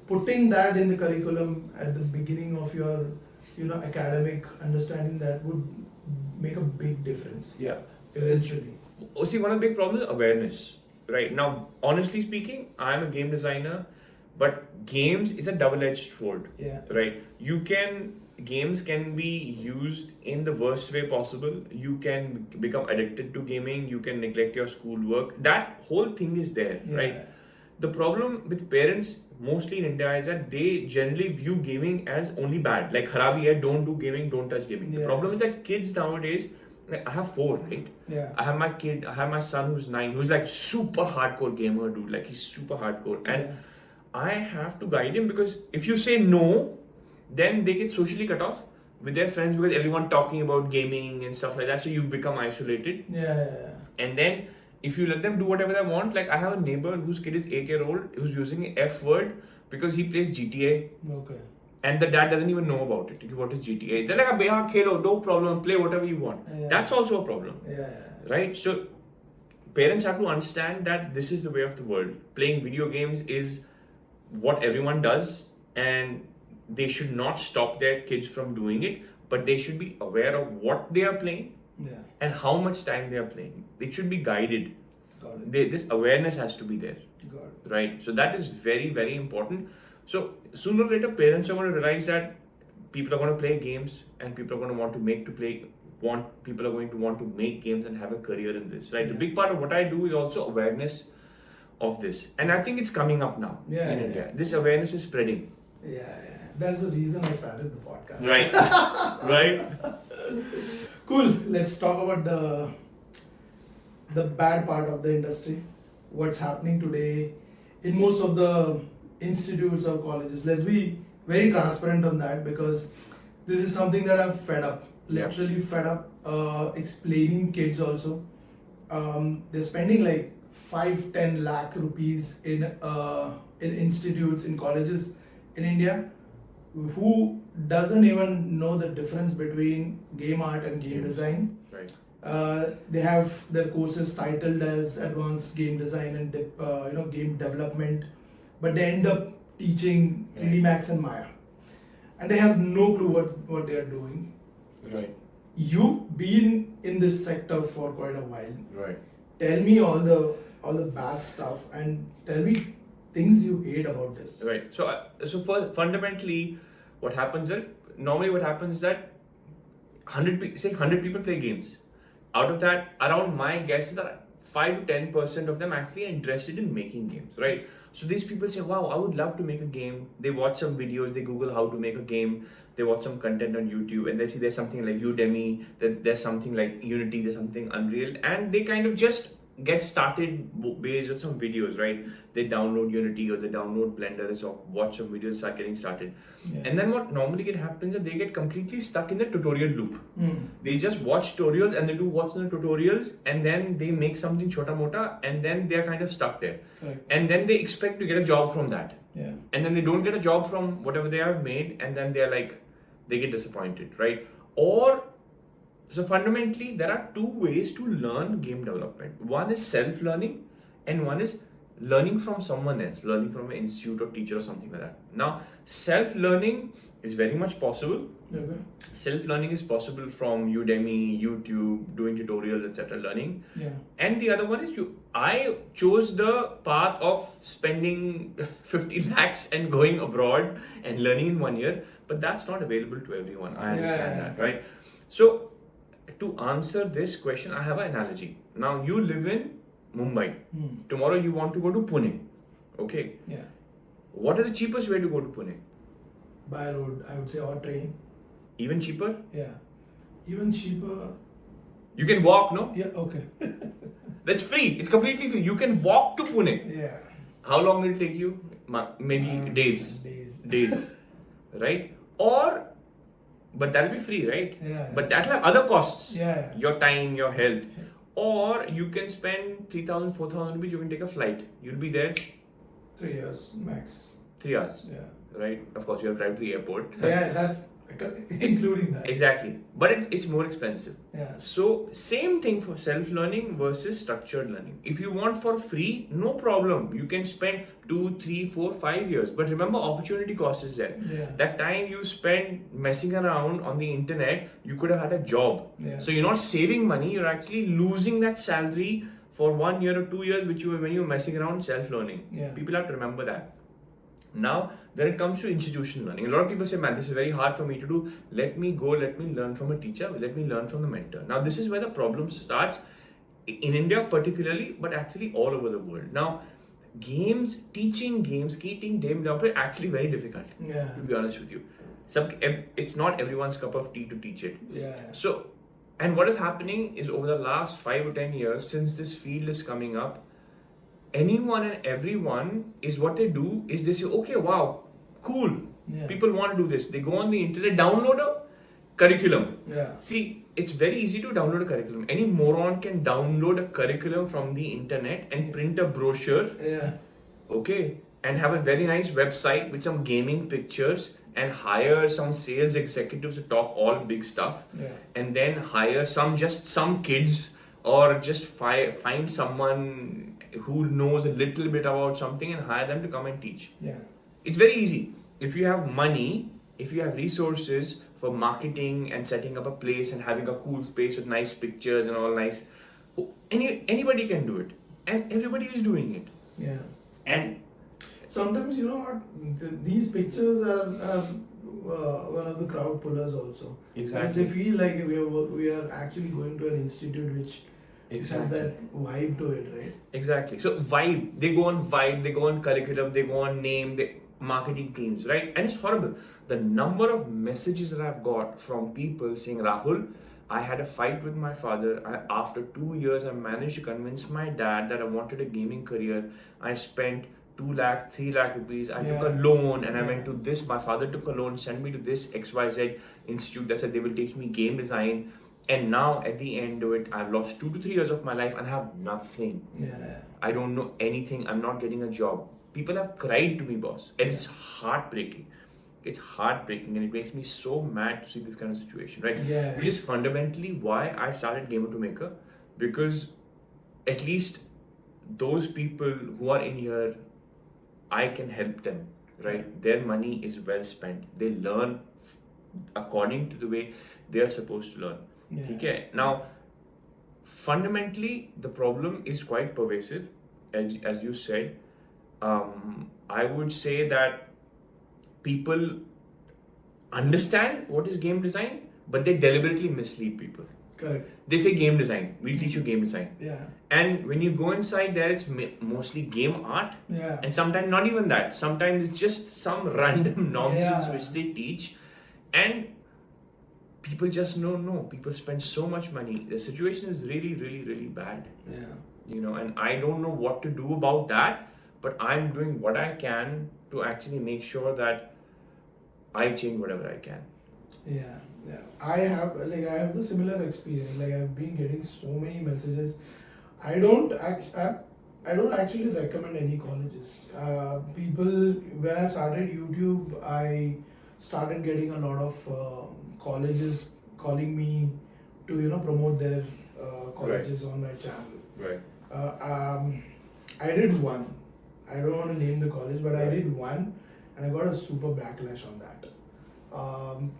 putting that in the curriculum at the beginning of your, academic understanding, that would make a big difference. Yeah. Eventually. See, one of the big problems is awareness. Right now, honestly speaking, I'm a game designer, but games is a double-edged sword. Yeah. Right. Games can be used in the worst way possible. You can become addicted to gaming. You can neglect your schoolwork. That whole thing is there, right? The problem with parents, mostly in India, is that they generally view gaming as only bad. Like, kharabi hai, don't do gaming, don't touch gaming. The problem is that kids nowadays, like, I have 4, right? Yeah. I have my son who's 9, who's like super hardcore gamer, dude. Like, he's super hardcore. And I have to guide him, because if you say no, then they get socially cut off with their friends, because everyone talking about gaming and stuff like that. So you become isolated. Yeah. And then if you let them do whatever they want, like I have a neighbor whose kid is 8-year-old who's using the F word because he plays GTA. Okay. And the dad doesn't even know about it. What is GTA? They're like, khelo, no problem, play whatever you want. Yeah. That's also a problem. Yeah. Right? So parents have to understand that this is the way of the world. Playing video games is what everyone does, and they should not stop their kids from doing it, but they should be aware of what they are playing and how much time they are playing. It should be guided. This awareness has to be there. Right? So that is very, very important. So sooner or later, parents are going to realize that people are going to play games, and people are going to want to people are going to want to make games and have a career in this. Right? A big part of what I do is also awareness of this, and I think it's coming up now in India. This awareness is spreading. Yeah. That's the reason I started the podcast. Right. Right. Cool. Let's talk about the bad part of the industry. What's happening today in most of the institutes or colleges. Let's be very transparent on that, because this is something that I'm fed up. Literally fed up explaining kids also. They're spending like 5-10 lakh rupees in institutes, in colleges in India, who doesn't even know the difference between game art and game design. Right. They have their courses titled as advanced game design and game development, but they end up teaching 3D Max and Maya, and they have no clue what they are doing. Right. You've been in this sector for quite a while. Right. Tell me all the bad stuff, and tell me things you hate about this. Right. So fundamentally, what happens is that 100 people play games. Out of that, around my guess is that 5 to 10% of them actually are interested in making games, right? So these people say, wow, I would love to make a game. They watch some videos, they Google how to make a game, they watch some content on YouTube, and they see there's something like Udemy, there's something like Unity, there's something Unreal, and they kind of just get started based on some videos, right? They download Unity or they download Blender or watch some videos, start getting started. And then what normally happens is they get completely stuck in the tutorial loop. They just watch tutorials and they do what's in the tutorials, and then they make something chota mota, and then they're kind of stuck there. And then they expect to get a job from that. And then they don't get a job from whatever they have made, and then they get disappointed, right? So fundamentally, there are two ways to learn game development. One is self-learning, and one is learning from someone else, learning from an institute or teacher or something like that. Now, self-learning is very much possible. Self-learning is possible from Udemy, YouTube, doing tutorials, etc. learning. And the other one is I chose the path of spending 50 lakhs and going abroad and learning in 1 year, but that's not available to everyone. I understand that, right? So, to answer this question, I have an analogy. Now, you live in Mumbai. Tomorrow, you want to go to Pune. Okay? What is the cheapest way to go to Pune? By road, I would say, or train. Even cheaper? Even cheaper. You can walk, no? Okay. That's free. It's completely free. You can walk to Pune. How long will it take you? Maybe days. Days. Right? But that'll be free, right? But that'll have other costs. Your time, your health. Or you can spend 3,000, 4,000 rupees, you can take a flight. You'll be there 3 years max. 3 hours. Right? Of course, you have to drive to the airport. That's including that. Exactly. But it's more expensive. So, same thing for self-learning versus structured learning. If you want for free, no problem. You can spend 2, 3, 4, 5 years. But remember, opportunity cost is there. That time you spend messing around on the internet, you could have had a job. So, you're not saving money, you're actually losing that salary for 1 year or 2 years when you were messing around self-learning. People have to remember that. Now, when it comes to institutional learning, a lot of people say, man, this is very hard for me to do. Let me learn from a teacher, let me learn from the mentor. Now, this is where the problem starts in India particularly, but actually all over the world. Now, teaching games, game development actually very difficult, to be honest with you. It's not everyone's cup of tea to teach it. So, and what is happening is over the last 5 or 10 years, since this field is coming up, anyone and everyone is what they do is they say, okay, wow, cool. People want to do this. They go on the internet, download a curriculum. See, it's very easy to download a curriculum. Any moron can download a curriculum from the internet and print a brochure. Yeah. Okay, and have a very nice website with some gaming pictures and hire some sales executives to talk all big stuff. Yeah. And then hire some kids, or just find someone who knows a little bit about something and hire them to come and teach. Yeah. It's very easy. If you have money, if you have resources for marketing and setting up a place and having a cool space with nice pictures and all nice, anybody can do it, and everybody is doing it. Yeah. And sometimes, you know what, these pictures are one of the crowd pullers also. Exactly. Because they feel like we are actually going to an institute which has that vibe to it, right? Exactly. So vibe, they go on curriculum, they go on name, marketing teams, right? And it's horrible. The number of messages that I've got from people saying, Rahul, I had a fight with my father. After 2 years, I managed to convince my dad that I wanted a gaming career. I spent 2 lakh, 3 lakh rupees. I took a loan and I went to this. My father took a loan, sent me to this XYZ institute that said they will teach me game design. And now at the end of it, I've lost 2 to 3 years of my life and have nothing. Yeah. I don't know anything. I'm not getting a job. People have cried to me, boss. And it's heartbreaking. It's heartbreaking, and it makes me so mad to see this kind of situation, right? Yeah. Which is fundamentally why I started Gamer to Maker, because at least those people who are in here, I can help them, right? Their money is well spent. They learn according to the way they are supposed to learn. Yeah. Okay? Now, fundamentally, the problem is quite pervasive, as you said. I would say that people understand what is game design, but they deliberately mislead people. Correct. They say game design. We'll teach you game design. Yeah. And when you go inside there, it's mostly game art. Yeah. And sometimes not even that. Sometimes it's just some random nonsense Yeah. which they teach. And people just don't know. People spend so much money. The situation is really, really, really bad. Yeah. You know, and I don't know what to do about that, but I'm doing what I can to actually make sure that I change whatever I can. Yeah, yeah. I have the similar experience. Like, I've been getting so many messages. I don't actually recommend any colleges. People, when I started YouTube, I started getting a lot of colleges calling me to promote their colleges on my channel. Right. I did one. I don't want to name the college, but I did one, and I got a super backlash on that.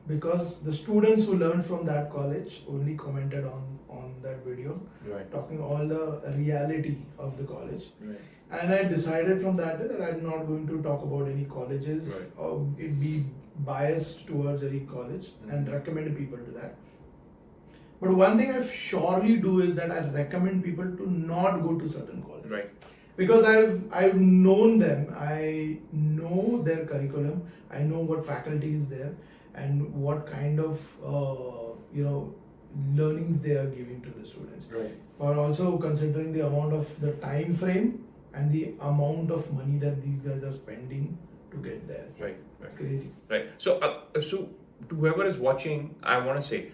Because the students who learned from that college only commented on that video, Right. talking all the reality of the college. Right. And I decided from that day that I'm not going to talk about any colleges Right. or it be biased towards any college and recommend people to that. But one thing I surely do is that I recommend people to not go to certain colleges. Right. Because I've known them, I know their curriculum, I know what faculty is there, and what kind of learnings they are giving to the students. Right. Or also considering the amount of the time frame and the amount of money that these guys are spending to get there. Right. It's crazy. Right. So to whoever is watching, I want to say,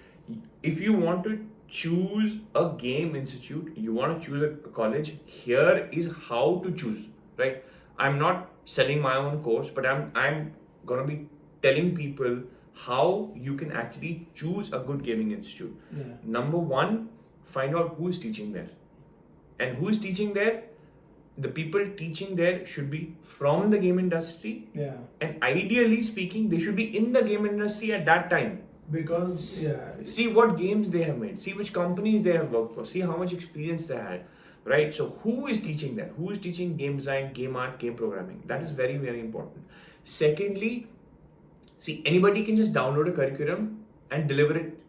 if you want to choose a game institute, you want to choose a college, here is how to choose, right? I'm not selling my own course, but I'm gonna be telling people how you can actually choose a good gaming institute. Yeah. Number one, find out who is teaching there. And who is teaching there? The people teaching there should be from the game industry. Yeah. And ideally speaking, they should be in the game industry at that time. Because See what games they have made, see which companies they have worked for, see how much experience they had, right? So who is teaching that? Who is teaching game design, game art, game programming? That is very, very important. Secondly, see, anybody can just download a curriculum and deliver it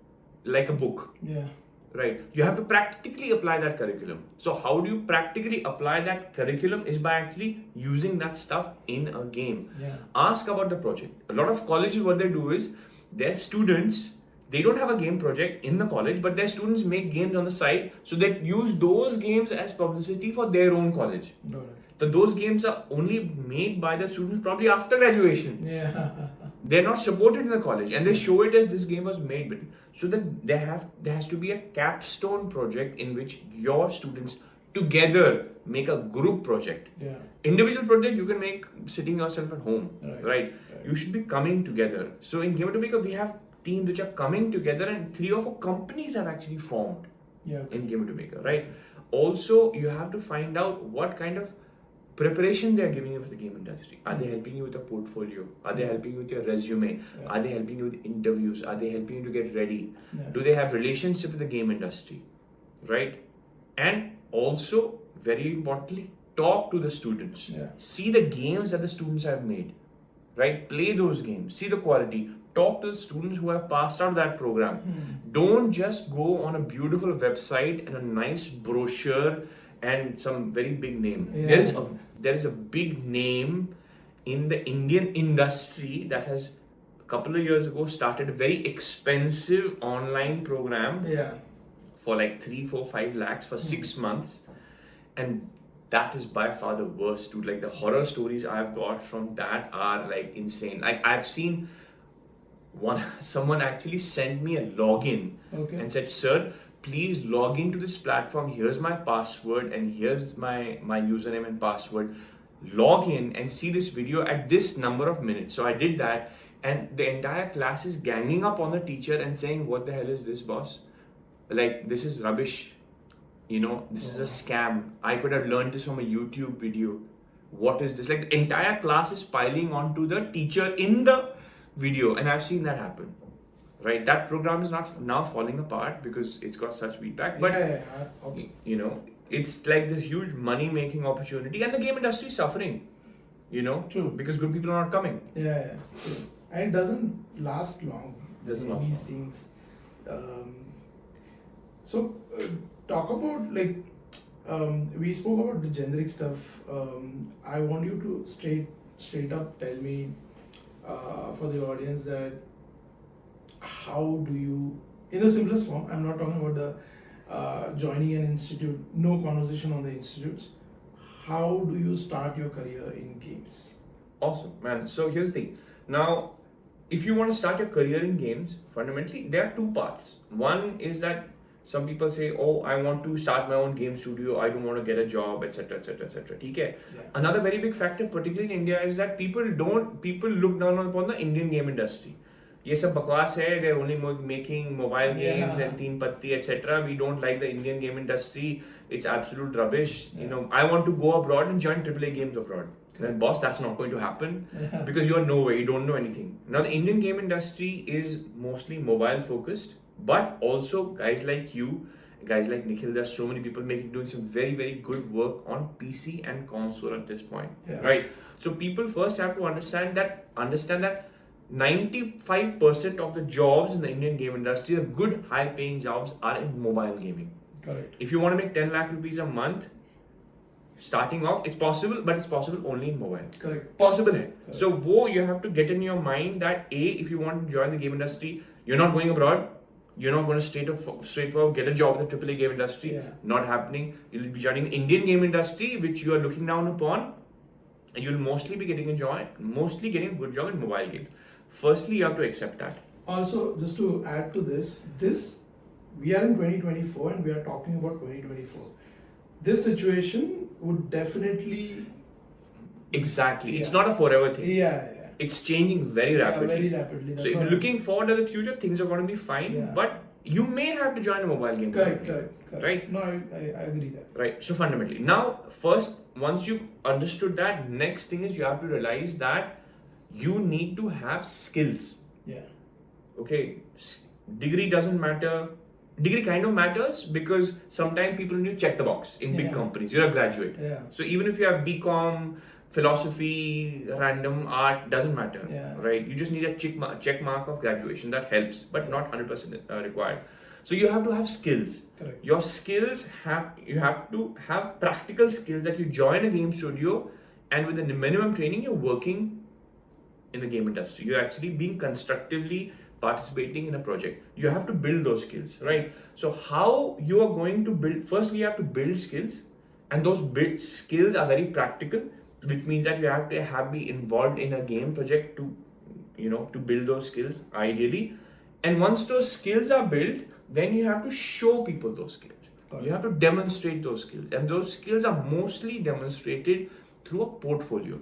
like a book. Yeah. Right? You have to practically apply that curriculum. So how do you practically apply that curriculum is by actually using that stuff in a game. Yeah. Ask about the project. A lot of colleges, what they do is, their students, they don't have a game project in the college, but their students make games on the side, so they use those games as publicity for their own college. Got it. So those games are only made by the students probably after graduation. Yeah. They're not supported in the college, and they show it as this game was made with. So that there has to be a capstone project in which your students together make a group project. Yeah. Individual project you can make sitting yourself at home, right? Right. You should be coming together. So in Game to Maker, we have teams which are coming together, and 3 or 4 companies have actually formed in Game to Maker, right? Also, you have to find out what kind of preparation they are giving you for the game industry. Are they helping you with a portfolio? Are they helping you with your resume? Are they helping you with interviews? Are they helping you to get ready? Do they have relationship with the game industry, right? And also, very importantly, talk to the students. See the games that the students have made, right? Play those games. See the quality. Talk to the students who have passed out that program. Don't just go on a beautiful website and a nice brochure and some very big name. There is a big name in the Indian industry that has a couple of years ago started a very expensive online program for like 3, 4, 5 lakhs for 6 months, and that is by far the worst, dude. Like the horror stories I've got from that are like insane. Like I've seen someone actually sent me a login and said, "Sir, please log into this platform. Here's my password and here's my username and password. Log in and see this video at this number of minutes." So I did that, and the entire class is ganging up on the teacher and saying, "What the hell is this, boss? Like, this is rubbish. You know, this is a scam. I could have learned this from a YouTube video. What is this?" Like the entire class is piling onto the teacher in the video, and I've seen that happen. Right, that program is not now falling apart because it's got such feedback. But you know, it's like this huge money-making opportunity, and the game industry is suffering. You know, True. because good people are not coming. True. And it doesn't last long. These things. Talk about like we spoke about the generic stuff. I want you to straight up tell me for the audience that how do you, in the simplest form, I'm not talking about the joining an institute, no conversation on the institutes. How do you start your career in games? Awesome, man. So here's the thing. Now, if you want to start your career in games, fundamentally, there are 2 paths. One is that some people say, "Oh, I want to start my own game studio. I don't want to get a job, etc., etc., etc." Okay. Another very big factor, particularly in India, is that people look down upon the Indian game industry. ये सब बकवास है. They're only making mobile games and teen patti, etc. We don't like the Indian game industry. It's absolute rubbish. You know, I want to go abroad and join AAA games abroad. Then, boss, that's not going to happen because you're nowhere. You don't know anything. Now, the Indian game industry is mostly mobile focused, but also guys like you, guys like Nikhil. There's so many people doing some very, very good work on PC and console at this point, right? So people first have to understand that 95% of the jobs in the Indian game industry, the good high-paying jobs, are in mobile gaming. Correct. If you want to make 10 lakh rupees a month, starting off, it's possible, but it's possible only in mobile. Correct. Possible hai. So, you have to get in your mind that if you want to join the game industry, you're not going abroad. You're not going to straightforward get a job in the AAA game industry. Not happening. You'll be joining the Indian game industry, which you are looking down upon, and you'll mostly be getting a good job in mobile games. Firstly, you have to accept that. Also, just to add to this, we are in 2024 and we are talking about 2024. This situation would definitely... Exactly. It's not a forever thing. It's changing very rapidly. Very rapidly. So if you're looking forward to the future, things are going to be fine. But you may have to join a mobile game. Correct. Right? No, I agree that. Right. So fundamentally, now first, once you've understood that, next thing is you have to realize that you need to have skills. Okay. Degree doesn't matter. Degree kind of matters because sometimes people need to check the box in big companies. You're a graduate. So even if you have BCom, philosophy, random art, doesn't matter. Right? You just need a check mark of graduation. That helps, but not 100% required. So you have to have skills. Correct. Your skills you have to have practical skills that you join a game studio, and with the minimum training, you're working in the game industry. You're actually being constructively participating in a project. You have to build those skills, right? So how you are going to build, firstly you have to build skills, and those build skills are very practical, which means that you have to be involved in a game project to to build those skills ideally. And once those skills are built, then you have to show people those skills. You have to demonstrate those skills, and those skills are mostly demonstrated through a portfolio.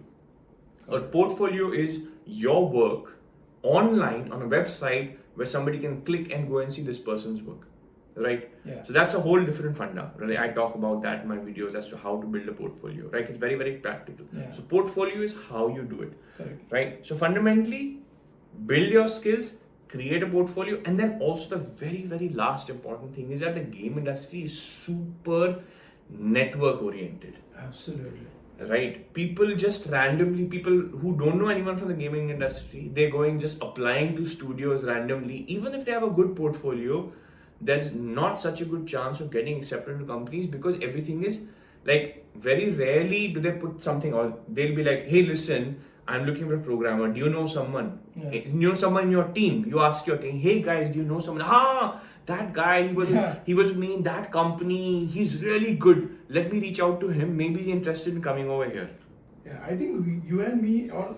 A portfolio is your work online on a website where somebody can click and go and see this person's work, right? Yeah. So that's a whole different funda. Right? I talk about that in my videos as to how to build a portfolio, right? It's very, very practical. Yeah. So portfolio is how you do it. Correct. Right? So fundamentally, build your skills, create a portfolio, and then also the very, very last important thing is that the game industry is super network oriented. Absolutely. Right? People who don't know anyone from the gaming industry, they're going just applying to studios randomly. Even if they have a good portfolio, there's not such a good chance of getting accepted into companies, because everything is like, very rarely do they put something, or they'll be like, hey, listen, I'm looking for a programmer. Do you know someone? Yeah. You know someone in your team? You ask your team, hey guys, do you know someone? That guy, he was with me in that company. He's really good. Let me reach out to him. Maybe he's interested in coming over here. Yeah, I think you and me, all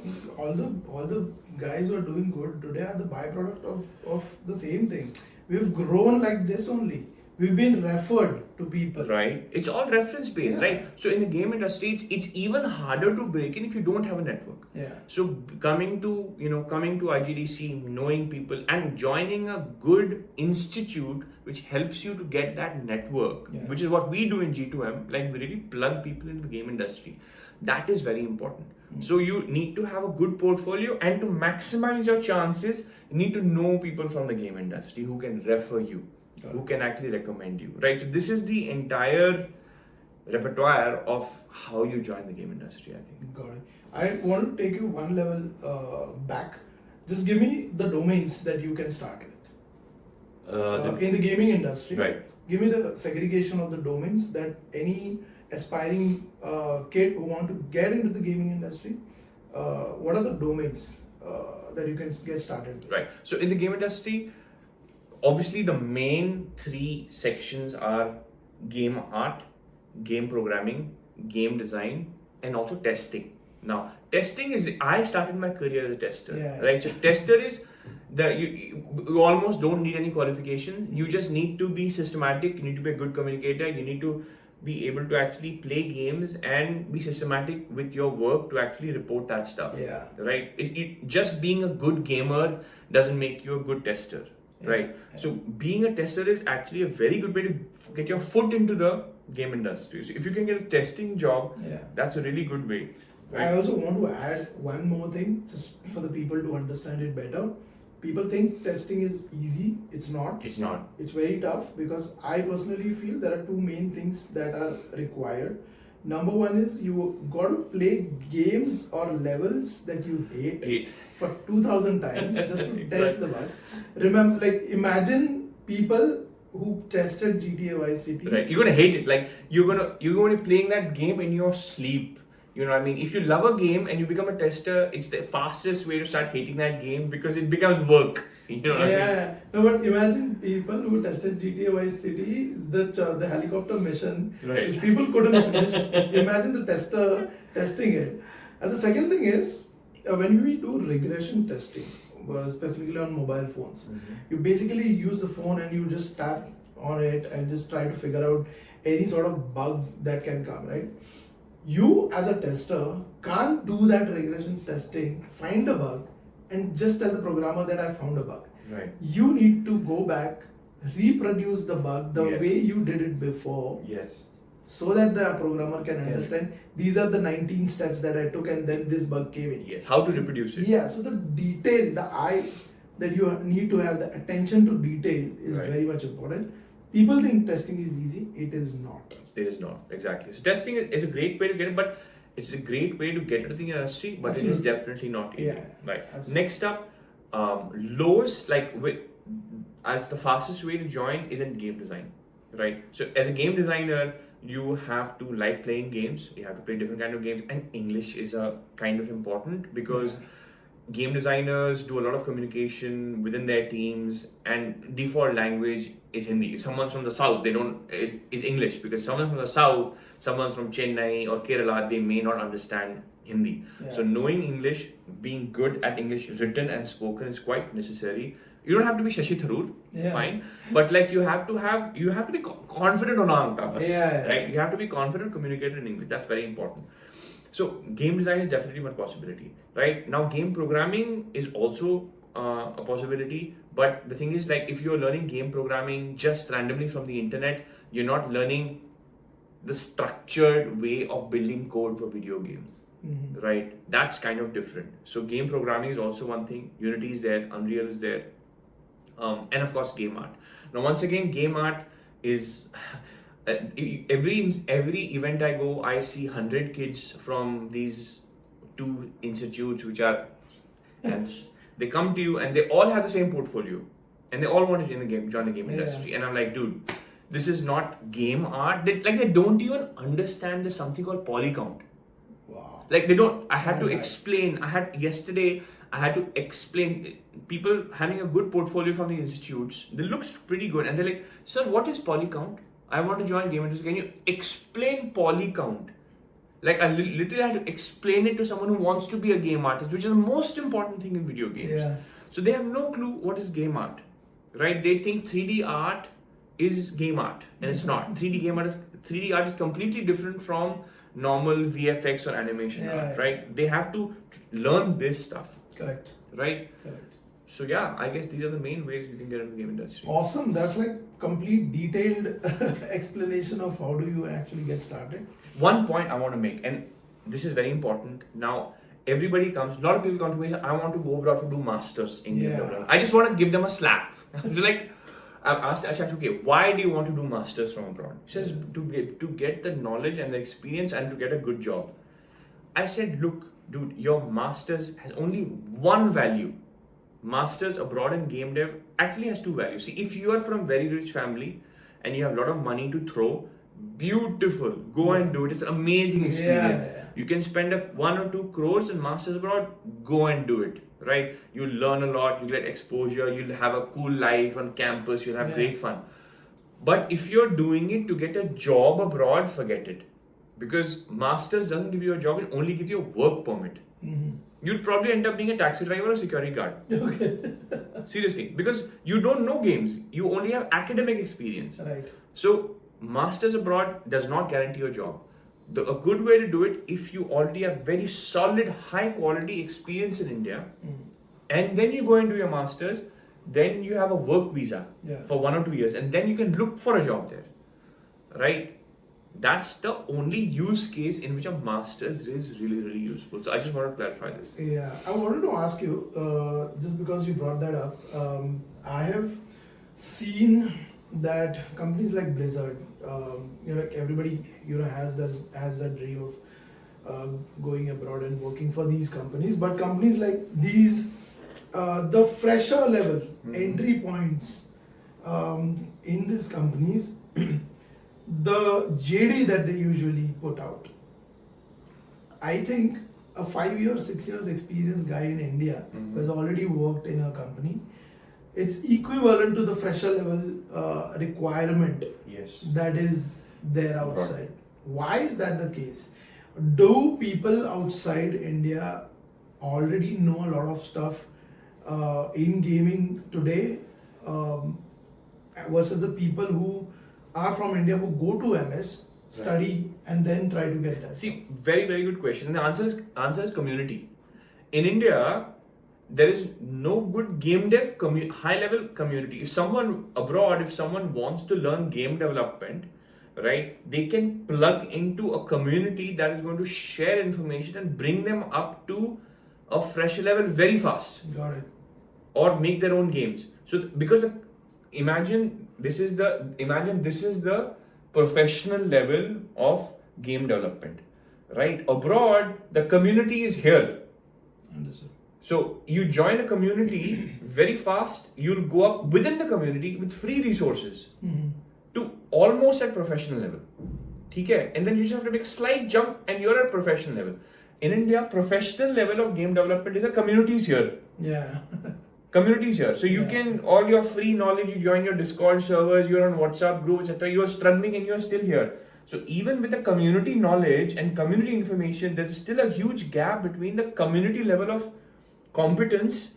the guys who are doing good today are the byproduct of the same thing. We've grown like this only. We've been referred to people. Right. It's all reference based, Yeah. right? So in the game industry, it's even harder to break in if you don't have a network. Yeah. So coming to IGDC, knowing people and joining a good institute which helps you to get that network, Yeah. which is what we do in G2M, like we really plug people into the game industry. That is very important. So you need to have a good portfolio, and to maximize your chances, you need to know people from the game industry who can refer you, who can actually recommend you, right? So this is the entire repertoire of how you join the game industry, I think. Got it. I want to take you one level back. Just give me the domains that you can start with. In the gaming industry, Right. Give me the segregation of the domains that any aspiring kid who want to get into the gaming industry, what are the domains that you can get started with? Right. So in the game industry, obviously the main three sections are game art, game programming, game design, and also testing. Now, testing is, I started my career as a tester, Yeah. right? So tester is you almost don't need any qualification. You just need to be systematic. You need to be a good communicator. You need to be able to actually play games and be systematic with your work to actually report that stuff. Yeah. Right? Just being a good gamer doesn't make you a good tester. Right? Yeah. So being a tester is actually a very good way to get your foot into the game industry. So if you can get a testing job, Yeah. that's a really good way. Right? I also want to add one more thing, just for the people to understand it better. People think testing is easy. It's not. It's not. It's very tough, because I personally feel there are two main things that are required. Number one is you got to play games or levels that you hate for 2,000 times just to test the bugs. Remember, imagine people who tested GTA Vice City. Right. You're gonna hate it. Like you're gonna be playing that game in your sleep. You know what I mean? If you love a game and you become a tester, it's the fastest way to start hating that game, because it becomes work. You know what I mean? Yeah. No, but imagine people who tested GTA Vice City, the helicopter mission, Right. which people couldn't finish. Imagine the tester testing it. And the second thing is, when we do regression testing, specifically on mobile phones, you basically use the phone and you just tap on it and just try to figure out any sort of bug that can come, right? You as a tester can't do that regression testing, find a bug, and just tell the programmer that I found a bug. Right. You need to go back, reproduce the bug the Yes. way you did it before, Yes. so that the programmer can understand these are the 19 steps that I took and then this bug came in. Yes. How to reproduce it? Yeah, so the detail, the eye that you need to have, the attention to detail is Right. very much important. People think testing is easy, it is not. It is not, exactly. So testing is a great way to get it, but it's a great way to get into the industry, but it is Absolutely. definitely not easy. Yeah, right. absolutely. Next up, lowest, as the fastest way to join is in game design, right? So as a game designer, you have to like playing games, you have to play different kind of games, and English is a kind of important, because game designers do a lot of communication within their teams, and default language is Hindi. If someone's from the south, it is English, because someone from the south, someone from Chennai or Kerala, they may not understand Hindi. Yeah. So knowing English, being good at English written and spoken is quite necessary. You don't have to be Shashi Tharoor, fine, but like you have to be confident on right? You have to be confident communicator in English. That's very important. So game design is definitely one possibility, right? Now game programming is also a possibility, but the thing is, like, if you're learning game programming just randomly from the internet, you're not learning the structured way of building code for video games. Right? That's kind of different. So game programming is also one thing. Unity is there, Unreal is there, and of course game art. Now once again, game art is every event I go, I see 100 kids from these two institutes which are, and they come to you and they all have the same portfolio and they all want to join the game industry. And I'm like, dude, this is not game art. They don't even understand there's something called poly count. Wow. Like they don't. I had to explain. Yesterday I had to explain. People having a good portfolio from the institutes, they looks pretty good, and they're like, "Sir, what is poly count? I want to join game industry. Can you explain poly count?" Like I literally had to explain it to someone who wants to be a game artist, which is the most important thing in video games. Yeah. So they have no clue what is game art, right? They think 3D art is game art, and it's not. 3D art is completely different from normal VFX or animation art, right? They have to learn this stuff. Correct. Right? Correct. So yeah, I guess these are the main ways you can get into the game industry. Awesome. That's like complete detailed explanation of how do you actually get started. One point I want to make, and this is very important. Now, everybody comes, a lot of people come to me and say, I want to go abroad to do masters in game development. I just want to give them a slap. They're like, I asked Ashak, okay, why do you want to do masters from abroad? He says, to get the knowledge and the experience and to get a good job. I said, look, dude, your masters has only one value. Masters abroad in game dev actually has two values. See, if you are from very rich family and you have a lot of money to throw, beautiful, go and do it. It's an amazing experience. You can spend 1 or 2 crores in masters abroad, go and do it, right? You'll learn a lot, you'll get exposure, you'll have a cool life on campus, you'll have great fun. But if you're doing it to get a job abroad, forget it. Because masters doesn't give you a job, it only gives you a work permit. You'll probably end up being a taxi driver or security guard. Okay. Seriously, because you don't know games, you only have academic experience. Right. So masters abroad does not guarantee a job. A good way to do it, if you already have very solid, high quality experience in India, and then you go and do your masters, then you have a work visa for 1 or 2 years, and then you can look for a job there, right? That's the only use case in which a master's is really, really useful. So I just want to clarify this. Yeah, I wanted to ask you, just because you brought that up, I have seen that companies like Blizzard, like everybody, has that dream of going abroad and working for these companies. But companies like these, the fresher level entry points in these companies, the JD that they usually put out, I think a 5 years, 6 years experienced guy in India who has already worked in a company, it's equivalent to the fresher level requirement that is there outside. Why is that the case? Do people outside India already know a lot of stuff in gaming today versus the people who are from India who go to MS, study, and then try to get that? See, very, very good question. And the answer is community. In India, there is no good game dev high level community. If someone abroad, if someone wants to learn game development, right, they can plug into a community that is going to share information and bring them up to a fresh level very fast. Got it. Or make their own games. So because imagine this is the professional level of game development, right? Abroad, the community is here. Understood. So you join a community very fast, you'll go up within the community with free resources to almost at professional level. Okay? And then you just have to make a slight jump and you're at professional level. In India, professional level of game development is a communities here. Yeah. Communities here. So you can, all your free knowledge, you join your Discord servers, you're on WhatsApp groups, etc. You're struggling and you're still here. So even with the community knowledge and community information, there's still a huge gap between the community level of competence,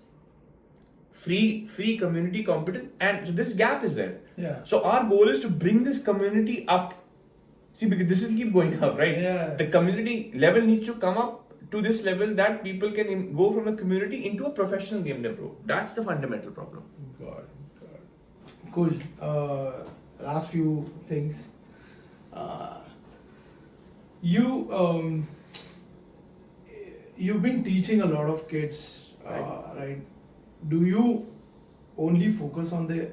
free community competence, and so this gap is there. Yeah. So our goal is to bring this community up. See, because this will keep going up, right? Yeah. The community level needs to come up to this level that people can go from a community into a professional game dev role. That's the fundamental problem. God. Cool. Last few things. You've been teaching a lot of kids, right? Do you only focus on the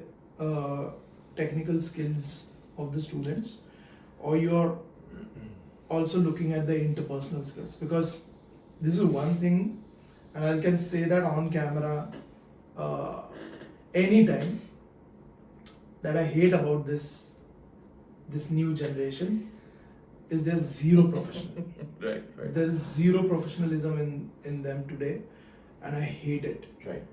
technical skills of the students, or you're also looking at the interpersonal skills? Because this is one thing, and I can say that on camera anytime, that I hate about this new generation is there's zero professionalism. Right. There's zero professionalism in them today, and I hate it. Right.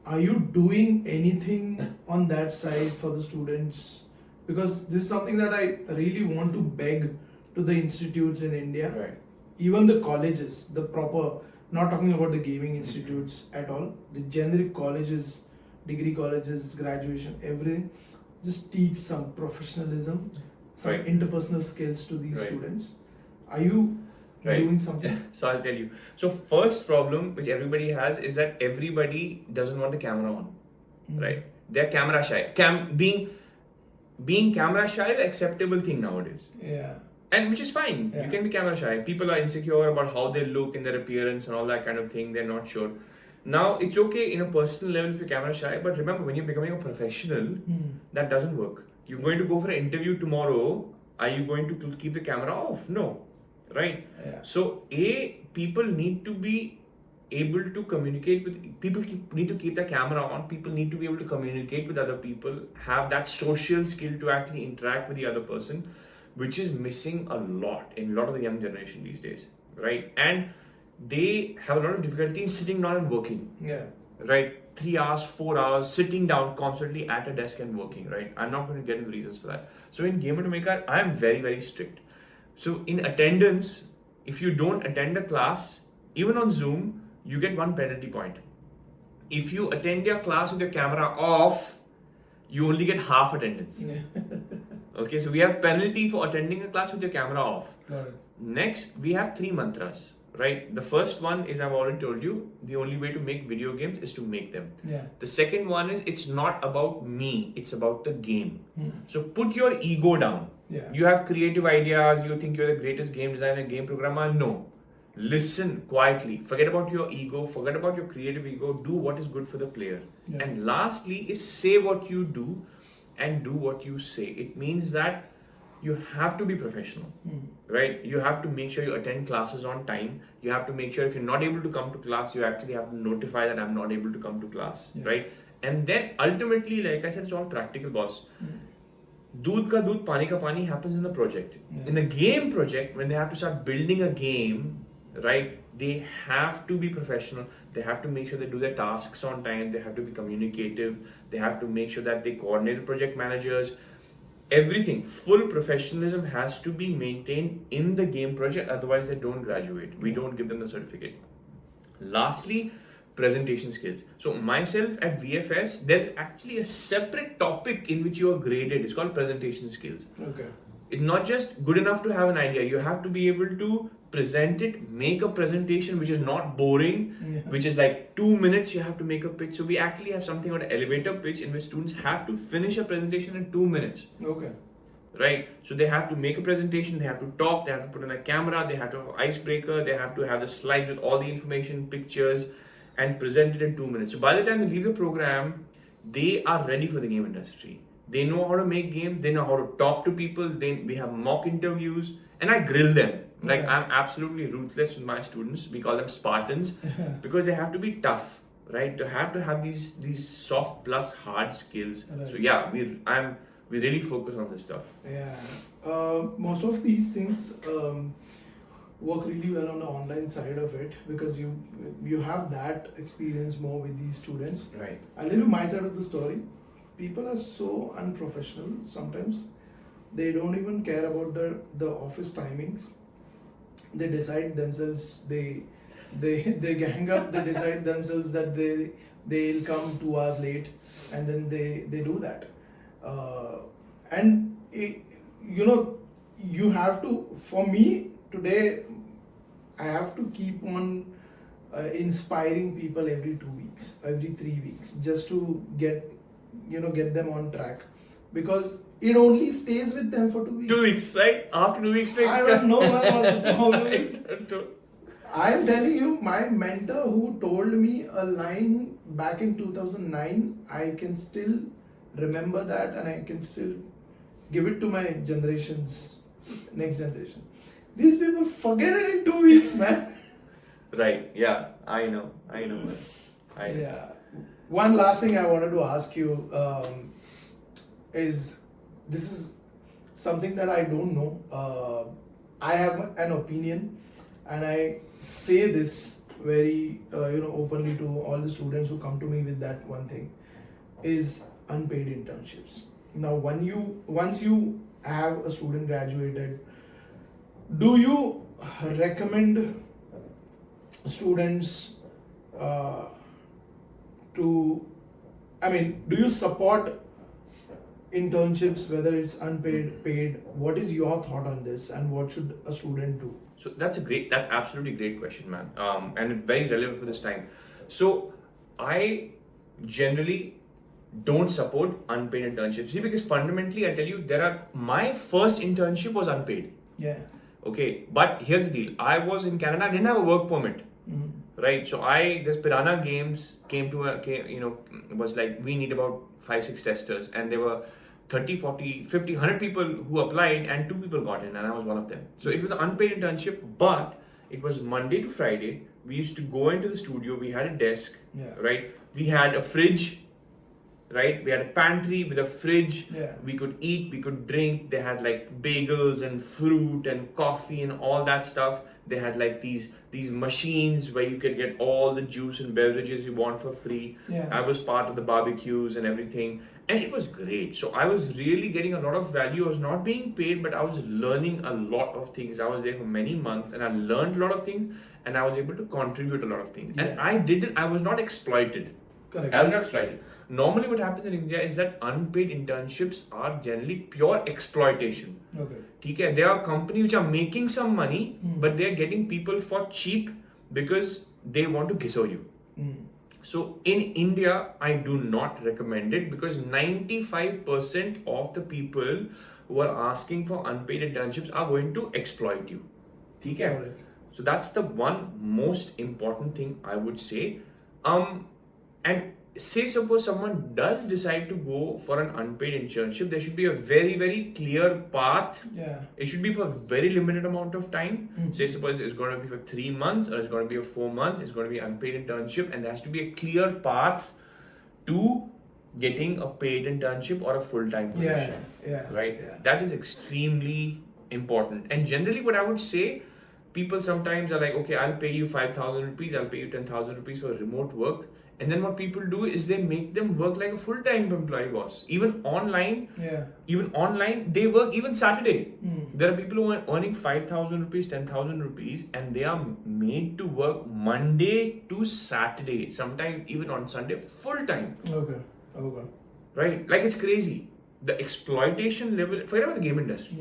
Are you doing anything on that side for the students? Because this is something that I really want to beg to the institutes in India, Right. even the colleges, the proper, not talking about the gaming institutes at all, the generic colleges, degree colleges, graduation, everything, just teach some professionalism, some Right. interpersonal skills to these Right. students. Are you doing something? So I'll tell you. So first problem which everybody has is that everybody doesn't want the camera on, right? They're camera shy. Being camera shy is an acceptable thing nowadays. Yeah. And which is fine. Yeah. You can be camera shy. People are insecure about how they look and their appearance and all that kind of thing. They're not sure. Now, it's okay in a personal level if you're camera shy, but remember, when you're becoming a professional, that doesn't work. You're going to go for an interview tomorrow. Are you going to keep the camera off? No. Right? Yeah. So, people need to be able to communicate with people. Need to keep the camera on. People need to be able to communicate with other people, have that social skill to actually interact with the other person, which is missing a lot in a lot of the young generation these days, right? And they have a lot of difficulty in sitting down and working. Yeah. Right? 3 hours, 4 hours, sitting down constantly at a desk and working, right? I'm not going to get into the reasons for that. So in Gamer to Maker, I am very, very strict. So in attendance, if you don't attend a class, even on Zoom, you get 1 penalty point. If you attend your class with your camera off, you only get half attendance. Yeah. Okay, so we have penalty for attending a class with your camera off. Got it. Next, we have 3 mantras, right? The first one is, I've already told you, the only way to make video games is to make them. Yeah. The second one is, it's not about me, it's about the game. So put your ego down. Yeah. You have creative ideas, you think you're the greatest game designer, game programmer. No. Listen quietly. Forget about your ego, forget about your creative ego, do what is good for the player. Yeah. And lastly is say what you do and do what you say. It means that you have to be professional, right? You have to make sure you attend classes on time. You have to make sure if you're not able to come to class, you actually have to notify that I'm not able to come to class, right? And then ultimately, like I said, it's all practical, boss. Doodh ka doodh, pani ka pani happens in the project. In the game project, when they have to start building a game, right, they have to be professional. They have to make sure they do their tasks on time. They have to be communicative. They have to make sure that they coordinate with project managers. Everything, full professionalism has to be maintained in the game project, otherwise they don't graduate. We don't give them the certificate. Lastly, presentation skills. So myself at VFS, there's actually a separate topic in which you are graded. It's called presentation skills. Okay. It's not just good enough to have an idea. You have to be able to present it, make a presentation which is not boring, which is like 2 minutes you have to make a pitch. So we actually have something called an elevator pitch in which students have to finish a presentation in 2 minutes. Okay. Right? So they have to make a presentation, they have to talk, they have to put on a camera, they have to have an icebreaker, they have to have the slides with all the information, pictures, and present it in 2 minutes. So by the time they leave the program, they are ready for the game industry. They know how to make games, they know how to talk to people, we have mock interviews, and I grill them. Like I'm absolutely ruthless with my students. We call them Spartans because they have to be tough, right? To have these soft plus hard skills. Right. So yeah, we really focus on this stuff. Yeah. Most of these things work really well on the online side of it because you have that experience more with these students. Right. I'll tell you my side of the story. People are so unprofessional sometimes they don't even care about the office timings. They decide themselves, they gang up, they decide themselves that they'll come 2 hours late, and then they do that. And you have to, for me today, I have to keep on inspiring people every 2 weeks, every 3 weeks, just to get them on track, because it only stays with them for 2 weeks. 2 weeks, right? After 2 weeks, like, I don't know what the problem is. I don't know. I'm telling you, my mentor who told me a line back in 2009, I can still remember that, and I can still give it to my next generation. These people forget it in 2 weeks, man. Right, yeah, I know. Man. I know. Yeah. One last thing I wanted to ask you is, this is something that I don't know. I have an opinion, and I say this very openly to all the students who come to me with that one thing, is unpaid internships. Now, once you have a student graduated, do you recommend students do you support internships, whether it's unpaid, paid? What is your thought on this, and what should a student do? So that's absolutely great question, man. And it's very relevant for this time. So I generally don't support unpaid internships. See, because fundamentally, I tell you, my first internship was unpaid. Yeah. Okay, but here's the deal. I was in Canada, I didn't have a work permit. Mm-hmm. Right, so this Piranha Games was like, we need about 5-6 testers, and there were 30, 40, 50, 100 people who applied, and 2 people got in, and I was one of them. So it was an unpaid internship, but it was Monday to Friday. We used to go into the studio, we had a desk, right? We had a fridge, right? We had a pantry with a fridge. Yeah. We could eat, we could drink. They had like bagels and fruit and coffee and all that stuff. They had like these machines where you could get all the juice and beverages you want for free. Yeah. I was part of the barbecues and everything, and it was great. So I was really getting a lot of value. I was not being paid, but I was learning a lot of things. I was there for many months, and I learned a lot of things, and I was able to contribute a lot of things. And I was not exploited. Correct. I was not exploited. Normally what happens in India is that unpaid internships are generally pure exploitation. Okay. There are companies which are making some money, but they are getting people for cheap because they want to ghetto you. So in India, I do not recommend it, because 95% of the people who are asking for unpaid internships are going to exploit you. So that's the one most important thing I would say. And say suppose someone does decide to go for an unpaid internship, there should be a very, very clear path. Yeah. It should be for a very limited amount of time. Say suppose it's going to be for 3 months, or it's going to be for 4 months. It's going to be unpaid internship, and there has to be a clear path to getting a paid internship or a full-time position. Right? Yeah. That is extremely important. And generally what I would say, people sometimes are like, okay, I'll pay you 5,000 rupees, I'll pay you 10,000 rupees for remote work. And then what people do is they make them work like a full-time employee, boss. Even online, they work even Saturday. There are people who are earning 5,000 rupees, 10,000 rupees, and they are made to work Monday to Saturday, sometimes even on Sunday, full-time. Okay. Right? Like, it's crazy. The exploitation level, forget about the game industry.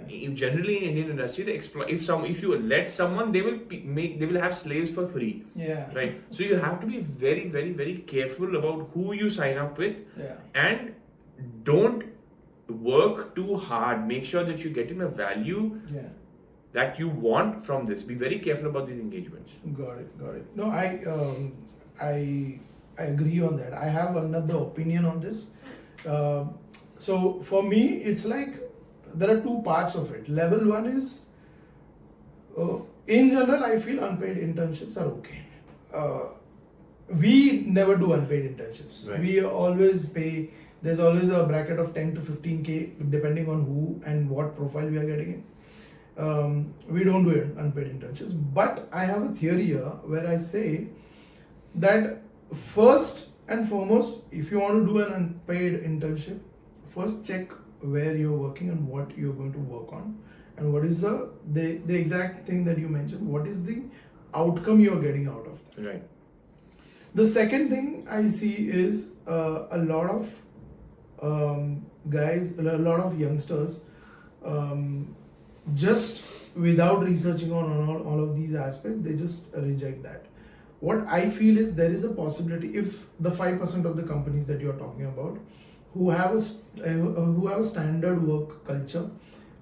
If generally in Indian industry, if you let someone, they will have slaves for free. Right. So you have to be very, very, very careful about who you sign up with, and don't work too hard. Make sure that you're getting the value that you want from this. Be very careful about these engagements. Got it. No, I agree on that. I have another opinion on this. So for me, it's like there are two parts of it. Level one is, in general, I feel unpaid internships are okay. We never do unpaid internships. Right. We always pay. There's always a bracket of 10 to 15K depending on who and what profile we are getting in. We don't do unpaid internships. But I have a theory here where I say that first and foremost, if you want to do an unpaid internship, first check where you're working and what you're going to work on, and what is the exact thing that you mentioned. What is the outcome you're getting out of that? Right. The second thing I see is a lot of guys, a lot of youngsters, just without researching on all of these aspects, they just reject that. What I feel is there is a possibility, if the 5% of the companies that you're talking about who have a standard work culture,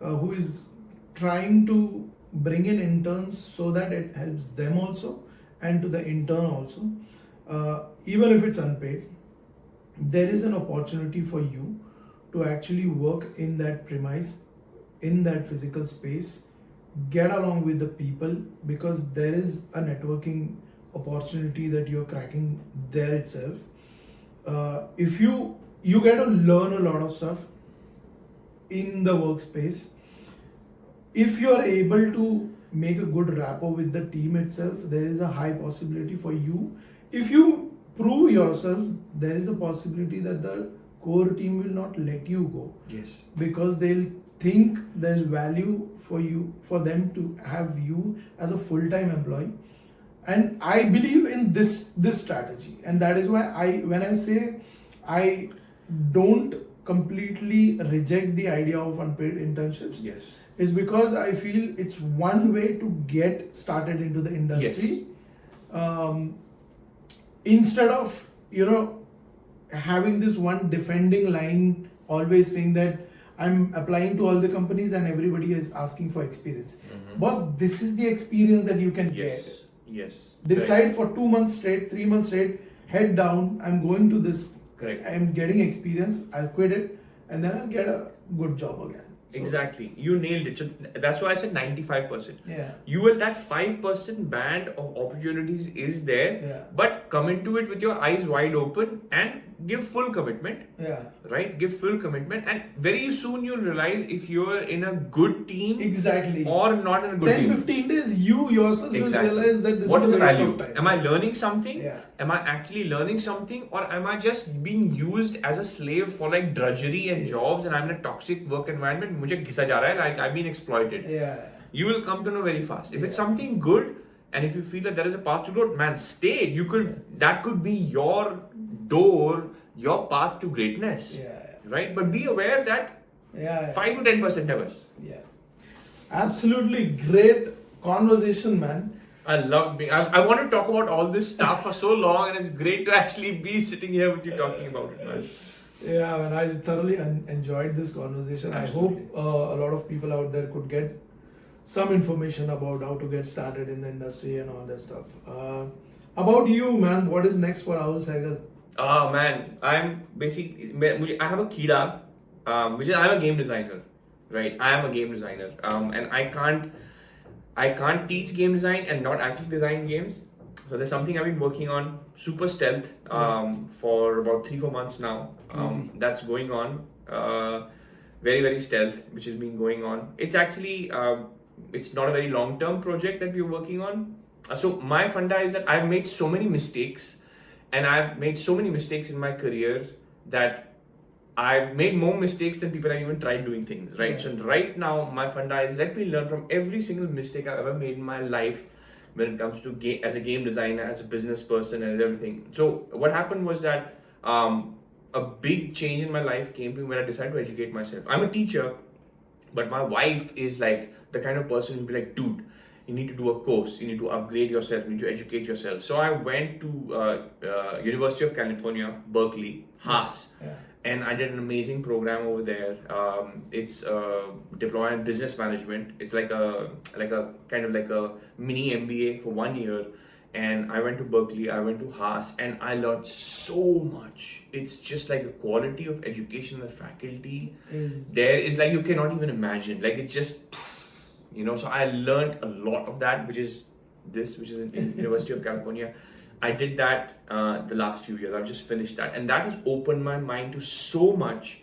who is trying to bring in interns so that it helps them also and to the intern also, even if it's unpaid, there is an opportunity for you to actually work in that premise, in that physical space, get along with the people, because there is a networking opportunity that you're cracking there itself. If you get to learn a lot of stuff in the workspace, if you are able to make a good rapport with the team itself, there is a high possibility for you. If you prove yourself, there is a possibility that the core team will not let you go. Yes. Because they'll think there's value for them to have you as a full-time employee. And I believe in this strategy, and that is why when I say I don't completely reject the idea of unpaid internships, yes, is because I feel it's one way to get started into the industry. Yes. Instead of having this one defending line, always saying that I'm applying to all the companies and everybody is asking for experience. Mm-hmm. Boss, this is the experience that you can get. Yes. Decide right. For 2 months straight, 3 months straight, head down, I'm going to this. Correct. I'm getting experience, I'll quit it, and then I'll get a good job again. So, exactly. You nailed it. So that's why I said 95%. Yeah. You will, that 5% band of opportunities is there, yeah. But come into it with your eyes wide open and give full commitment. Yeah. Right? Give full commitment, and very soon you'll realize if you're in a good team. Exactly. Or not in a good team. 10-15 days, you yourself will realize that this what is a waste value? of time. Am I learning something? Yeah. Am I actually learning something, or am I just being used as a slave for like drudgery and jobs, and I'm in a toxic work environment? मुझे घिसा जा रहा है, like I've been exploited. Yeah. You will come to know very fast. If it's something good, and if you feel that there is a path to growth, man, stay. You could that could be your door, your path to greatness. Yeah. Right? But be aware that 5 to 10% never. Yeah. Absolutely great conversation, man. I love being. I want to talk about all this stuff for so long, and it's great to actually be sitting here with you talking about it, man. Yeah, man, I thoroughly enjoyed this conversation. Absolutely. I hope a lot of people out there could get some information about how to get started in the industry and all that stuff. About you, man, what is next for Rahul Sehgal? Oh man, I'm basically, I have a kida, which is I'm a game designer, right? I am a game designer, and I can't teach game design and not actually design games. So there's something I've been working on, super stealth, for about 3-4 months now. That's going on, very, very stealth, which has been going on. It's actually, it's not a very long-term project that we're working on. So my funda is that I've made so many mistakes, and I've made so many mistakes in my career that I've made more mistakes than people have even tried doing things, right? Yeah. So right now, my funda is let me learn from every single mistake I've ever made in my life when it comes to as a game designer, as a business person, and everything. So what happened was that a big change in my life came to me when I decided to educate myself. I'm a teacher, but my wife is like the kind of person who'd be like, dude, you need to do a course, you need to upgrade yourself, you need to educate yourself. So I went to University of California, Berkeley, Haas. Yeah. And I did an amazing program over there. It's diploma in business management. It's like a kind of like a mini MBA for 1 year. And I went to Berkeley, I went to Haas, and I learned so much. It's just like the quality of education and faculty there is like you cannot even imagine. Like it's just, so I learned a lot of that, which is in University of California. I did that the last few years. I've just finished that, and that has opened my mind to so much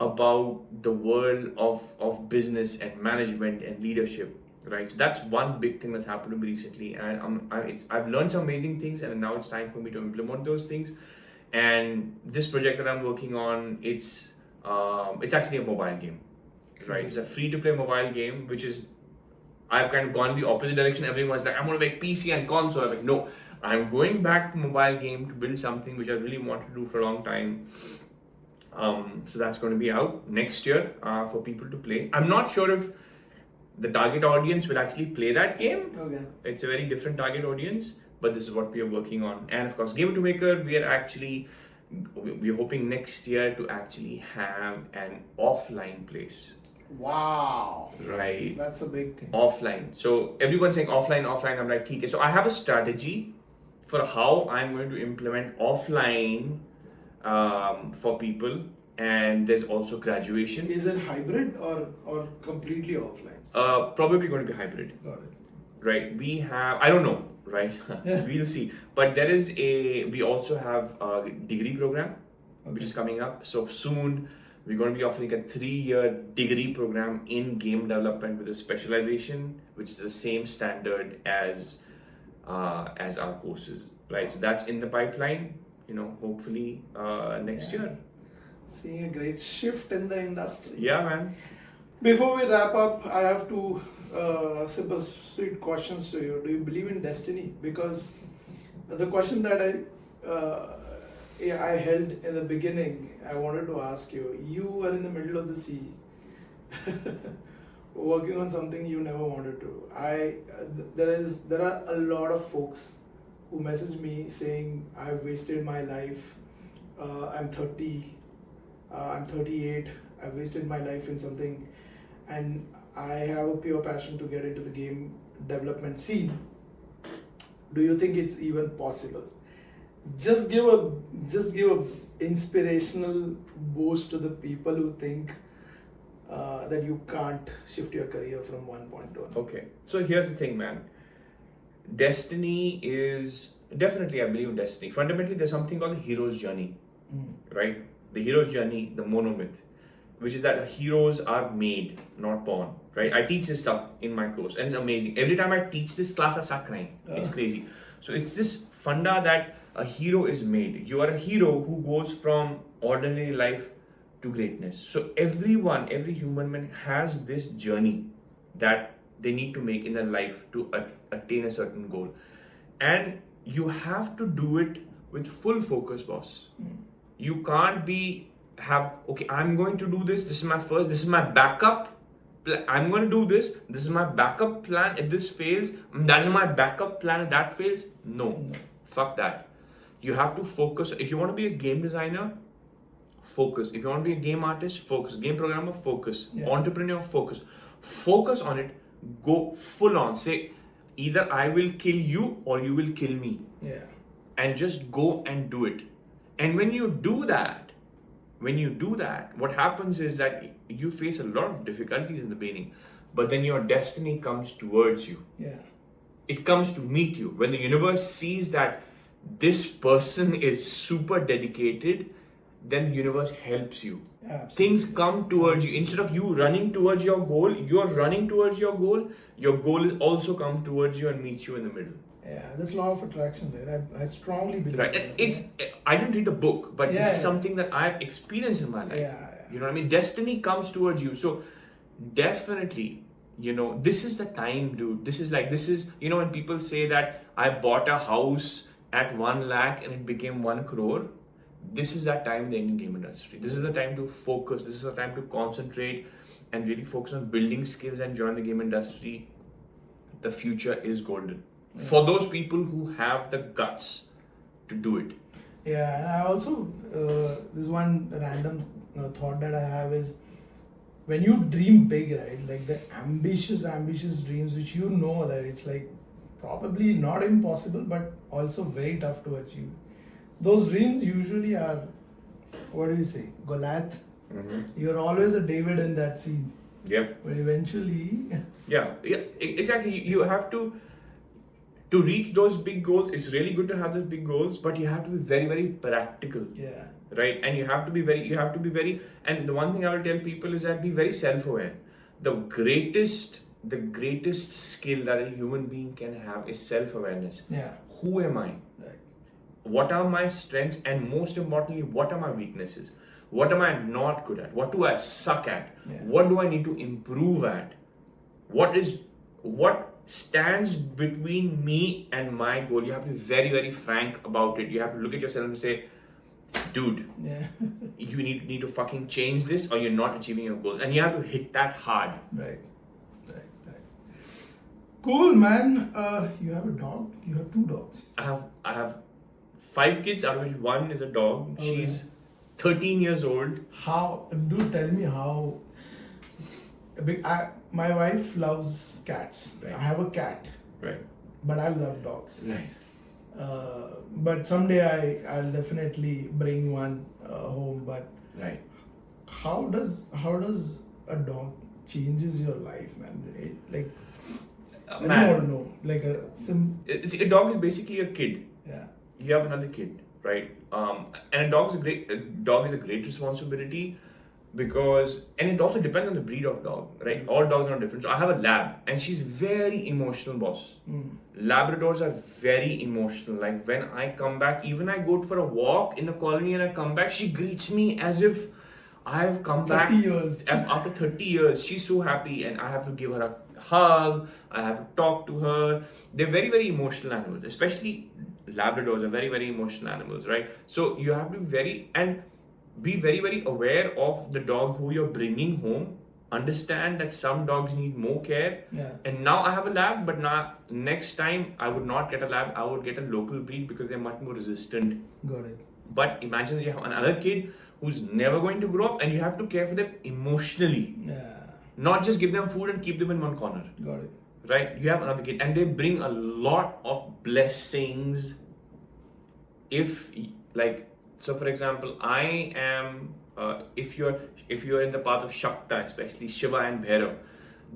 about the world of business and management and leadership. Right, so that's one big thing that's happened to me recently, and I've learned some amazing things, and now it's time for me to implement those things. And this project that I'm working on, it's It's actually a mobile game, right? It's a free-to-play mobile game, which is, I've kind of gone the opposite direction. Everyone's like, I'm going to make PC and console. I'm like, no, I'm going back to mobile game to build something which I really wanted to do for a long time. So that's going to be out next year for people to play. I'm not sure if the target audience will actually play that game. Okay. It's a very different target audience, but this is what we are working on. And of course, Game to Maker, we're hoping next year to actually have an offline place. Wow. Right. That's a big thing. Offline. So everyone's saying offline. I'm like, okay. So I have a strategy for how I'm going to implement offline for people, and there's also graduation. Is it hybrid or completely offline? Probably going to be hybrid. Got it. Right. I don't know, right? We'll see. But we also have a degree program, which is coming up. So soon we're going to be offering a 3-year degree program in game development with a specialization, which is the same standard as our courses, right? So that's in the pipeline, hopefully next year. Seeing a great shift in the industry. Yeah, man. Before we wrap up, I have two simple, sweet questions to you. Do you believe in destiny? Because the question that I held in the beginning, I wanted to ask you. You are in the middle of the sea, working on something you never wanted to. There are a lot of folks who message me saying, I've wasted my life. I'm 30. I'm 38. I've wasted my life in something, and I have a pure passion to get into the game development scene. Do you think it's even possible? Just give a inspirational boost to the people who think that you can't shift your career from one point to another. Okay, so here's the thing, man. Destiny is definitely, I believe in destiny. Fundamentally, there's something called the hero's journey, right? The hero's journey, the monomyth, which is that heroes are made, not born, right? I teach this stuff in my course, and it's amazing. Every time I teach this class, I start crying. It's crazy. So it's this funda that a hero is made. You are a hero who goes from ordinary life to greatness. So every human man has this journey that they need to make in their life to attain a certain goal. And you have to do it with full focus, boss. You can't I'm going to do this. This is my backup. I'm going to do this. This is my backup plan. If this fails, that is my backup plan. If that fails, no. Fuck that. You have to focus. If you want to be a game designer, focus. If you want to be a game artist, focus. Game programmer, focus. Entrepreneur, focus. Focus on it. Go full on. Say, either I will kill you or you will kill me. Yeah. And just go and do it. And when you do that, what happens is that you face a lot of difficulties in the beginning, but then your destiny comes towards you. Yeah. It comes to meet you. When the universe sees that this person is super dedicated, then the universe helps you. Things come towards you. Instead of you running towards your goal, you're running towards your goal. Your goal will also come towards you and meet you in the middle. Yeah, that's law of attraction, right? I strongly believe right. that. I didn't read the book, but this is something that I've experienced in my life. You know what I mean? Destiny comes towards you. So definitely, this is the time, dude. This is when people say that I bought a house at 1 lakh and it became 1 crore. This is that time in the Indian game industry. This is the time to focus. This is the time to concentrate and really focus on building skills and join the game industry. The future is golden. For those people who have the guts to do it. Yeah, and I also, this one random thought that I have is, when you dream big, right, like the ambitious dreams, which that it's like probably not impossible, but also very tough to achieve. Those dreams usually are, what do you say, Goliath? You're always a David in that scene. Yep. But eventually... Yeah, exactly. You have to reach those big goals. It's really good to have those big goals, but you have to be very, very practical. Yeah. Right? And you have to be very, and the one thing I will tell people is that be very self-aware. The greatest skill that a human being can have is self-awareness. Yeah. Who am I? Right. What are my strengths? And most importantly, what are my weaknesses? What am I not good at? What do I suck at? Yeah. What do I need to improve at? What stands between me and my goal? You have to be very, very frank about it. You have to look at yourself and say, dude, Yeah. you need to fucking change this or you're not achieving your goals. And you have to hit that hard. Right. Cool, man. You have a dog? You have 2 dogs. I have 5 kids, out of which one is a dog. Okay. She's 13 years old. How? Do tell me how. My wife loves cats. Right. I have a cat. Right. But I love dogs. Right. But someday I'll definitely bring one home. But Right. how does a dog changes your life, man? Like I just Man. want to know. Like A dog is basically a kid. yeah. You have another kid, right? And a dog is a great responsibility because, and it also depends on the breed of dog, right? All dogs are different. So I have a lab, and she's very emotional, boss. Labradors are very emotional. Like when I come back, even I go for a walk in the colony and I come back, she greets me as if I've come 30 back years. after 30 years. She's so happy, and I have to give her a hug. I have to talk to her. They're very, very emotional animals, especially Labradors are very, very emotional animals, right? So you have to be very, very aware of the dog who you're bringing home. Understand that some dogs need more care. Yeah. And now I have a lab, but now next time I would not get a lab. I would get a local breed because they're much more resistant. Got it. But imagine that you have another kid who's never going to grow up, and you have to care for them emotionally. Yeah. Not just give them food and keep them in one corner. Got it. Right? You have another kid, and they bring a lot of blessings. So for example, I am if you're in the path of Shakta, especially Shiva and Bhairav,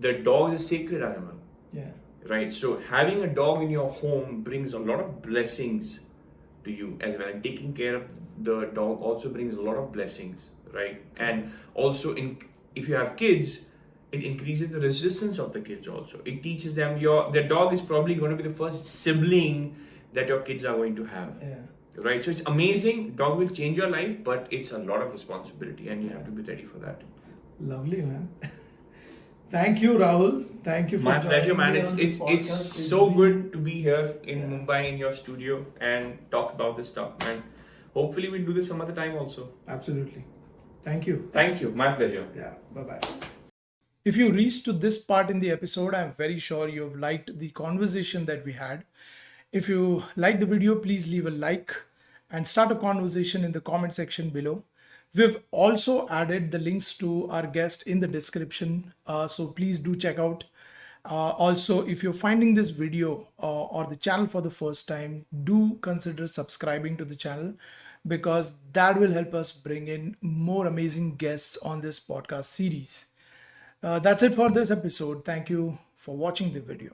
the dog is a sacred animal. Yeah. Right? So having a dog in your home brings a lot of blessings to you as well, and taking care of the dog also brings a lot of blessings, right? And also if you have kids, it increases the resistance of the kids also. It teaches them the dog is probably going to be the first sibling that your kids are going to have. Yeah. Right? So it's amazing. Dog will change your life, but it's a lot of responsibility and you have to be ready for that. Lovely, man. Thank you, Rahul. Thank you for My pleasure, joining man. me It's on this it's podcast. so good to be here in Mumbai in your studio and talk about this stuff, man. Hopefully we'll do this some other time also. Absolutely. Thank you. Thank you. My pleasure. Yeah. Bye-bye. If you reached to this part in the episode, I'm very sure you've liked the conversation that we had. If you like the video, please leave a like and start a conversation in the comment section below. We've also added the links to our guest in the description, so please do check out. Also, if you're finding this video or the channel for the first time, do consider subscribing to the channel because that will help us bring in more amazing guests on this podcast series. That's it for this episode. Thank you for watching the video.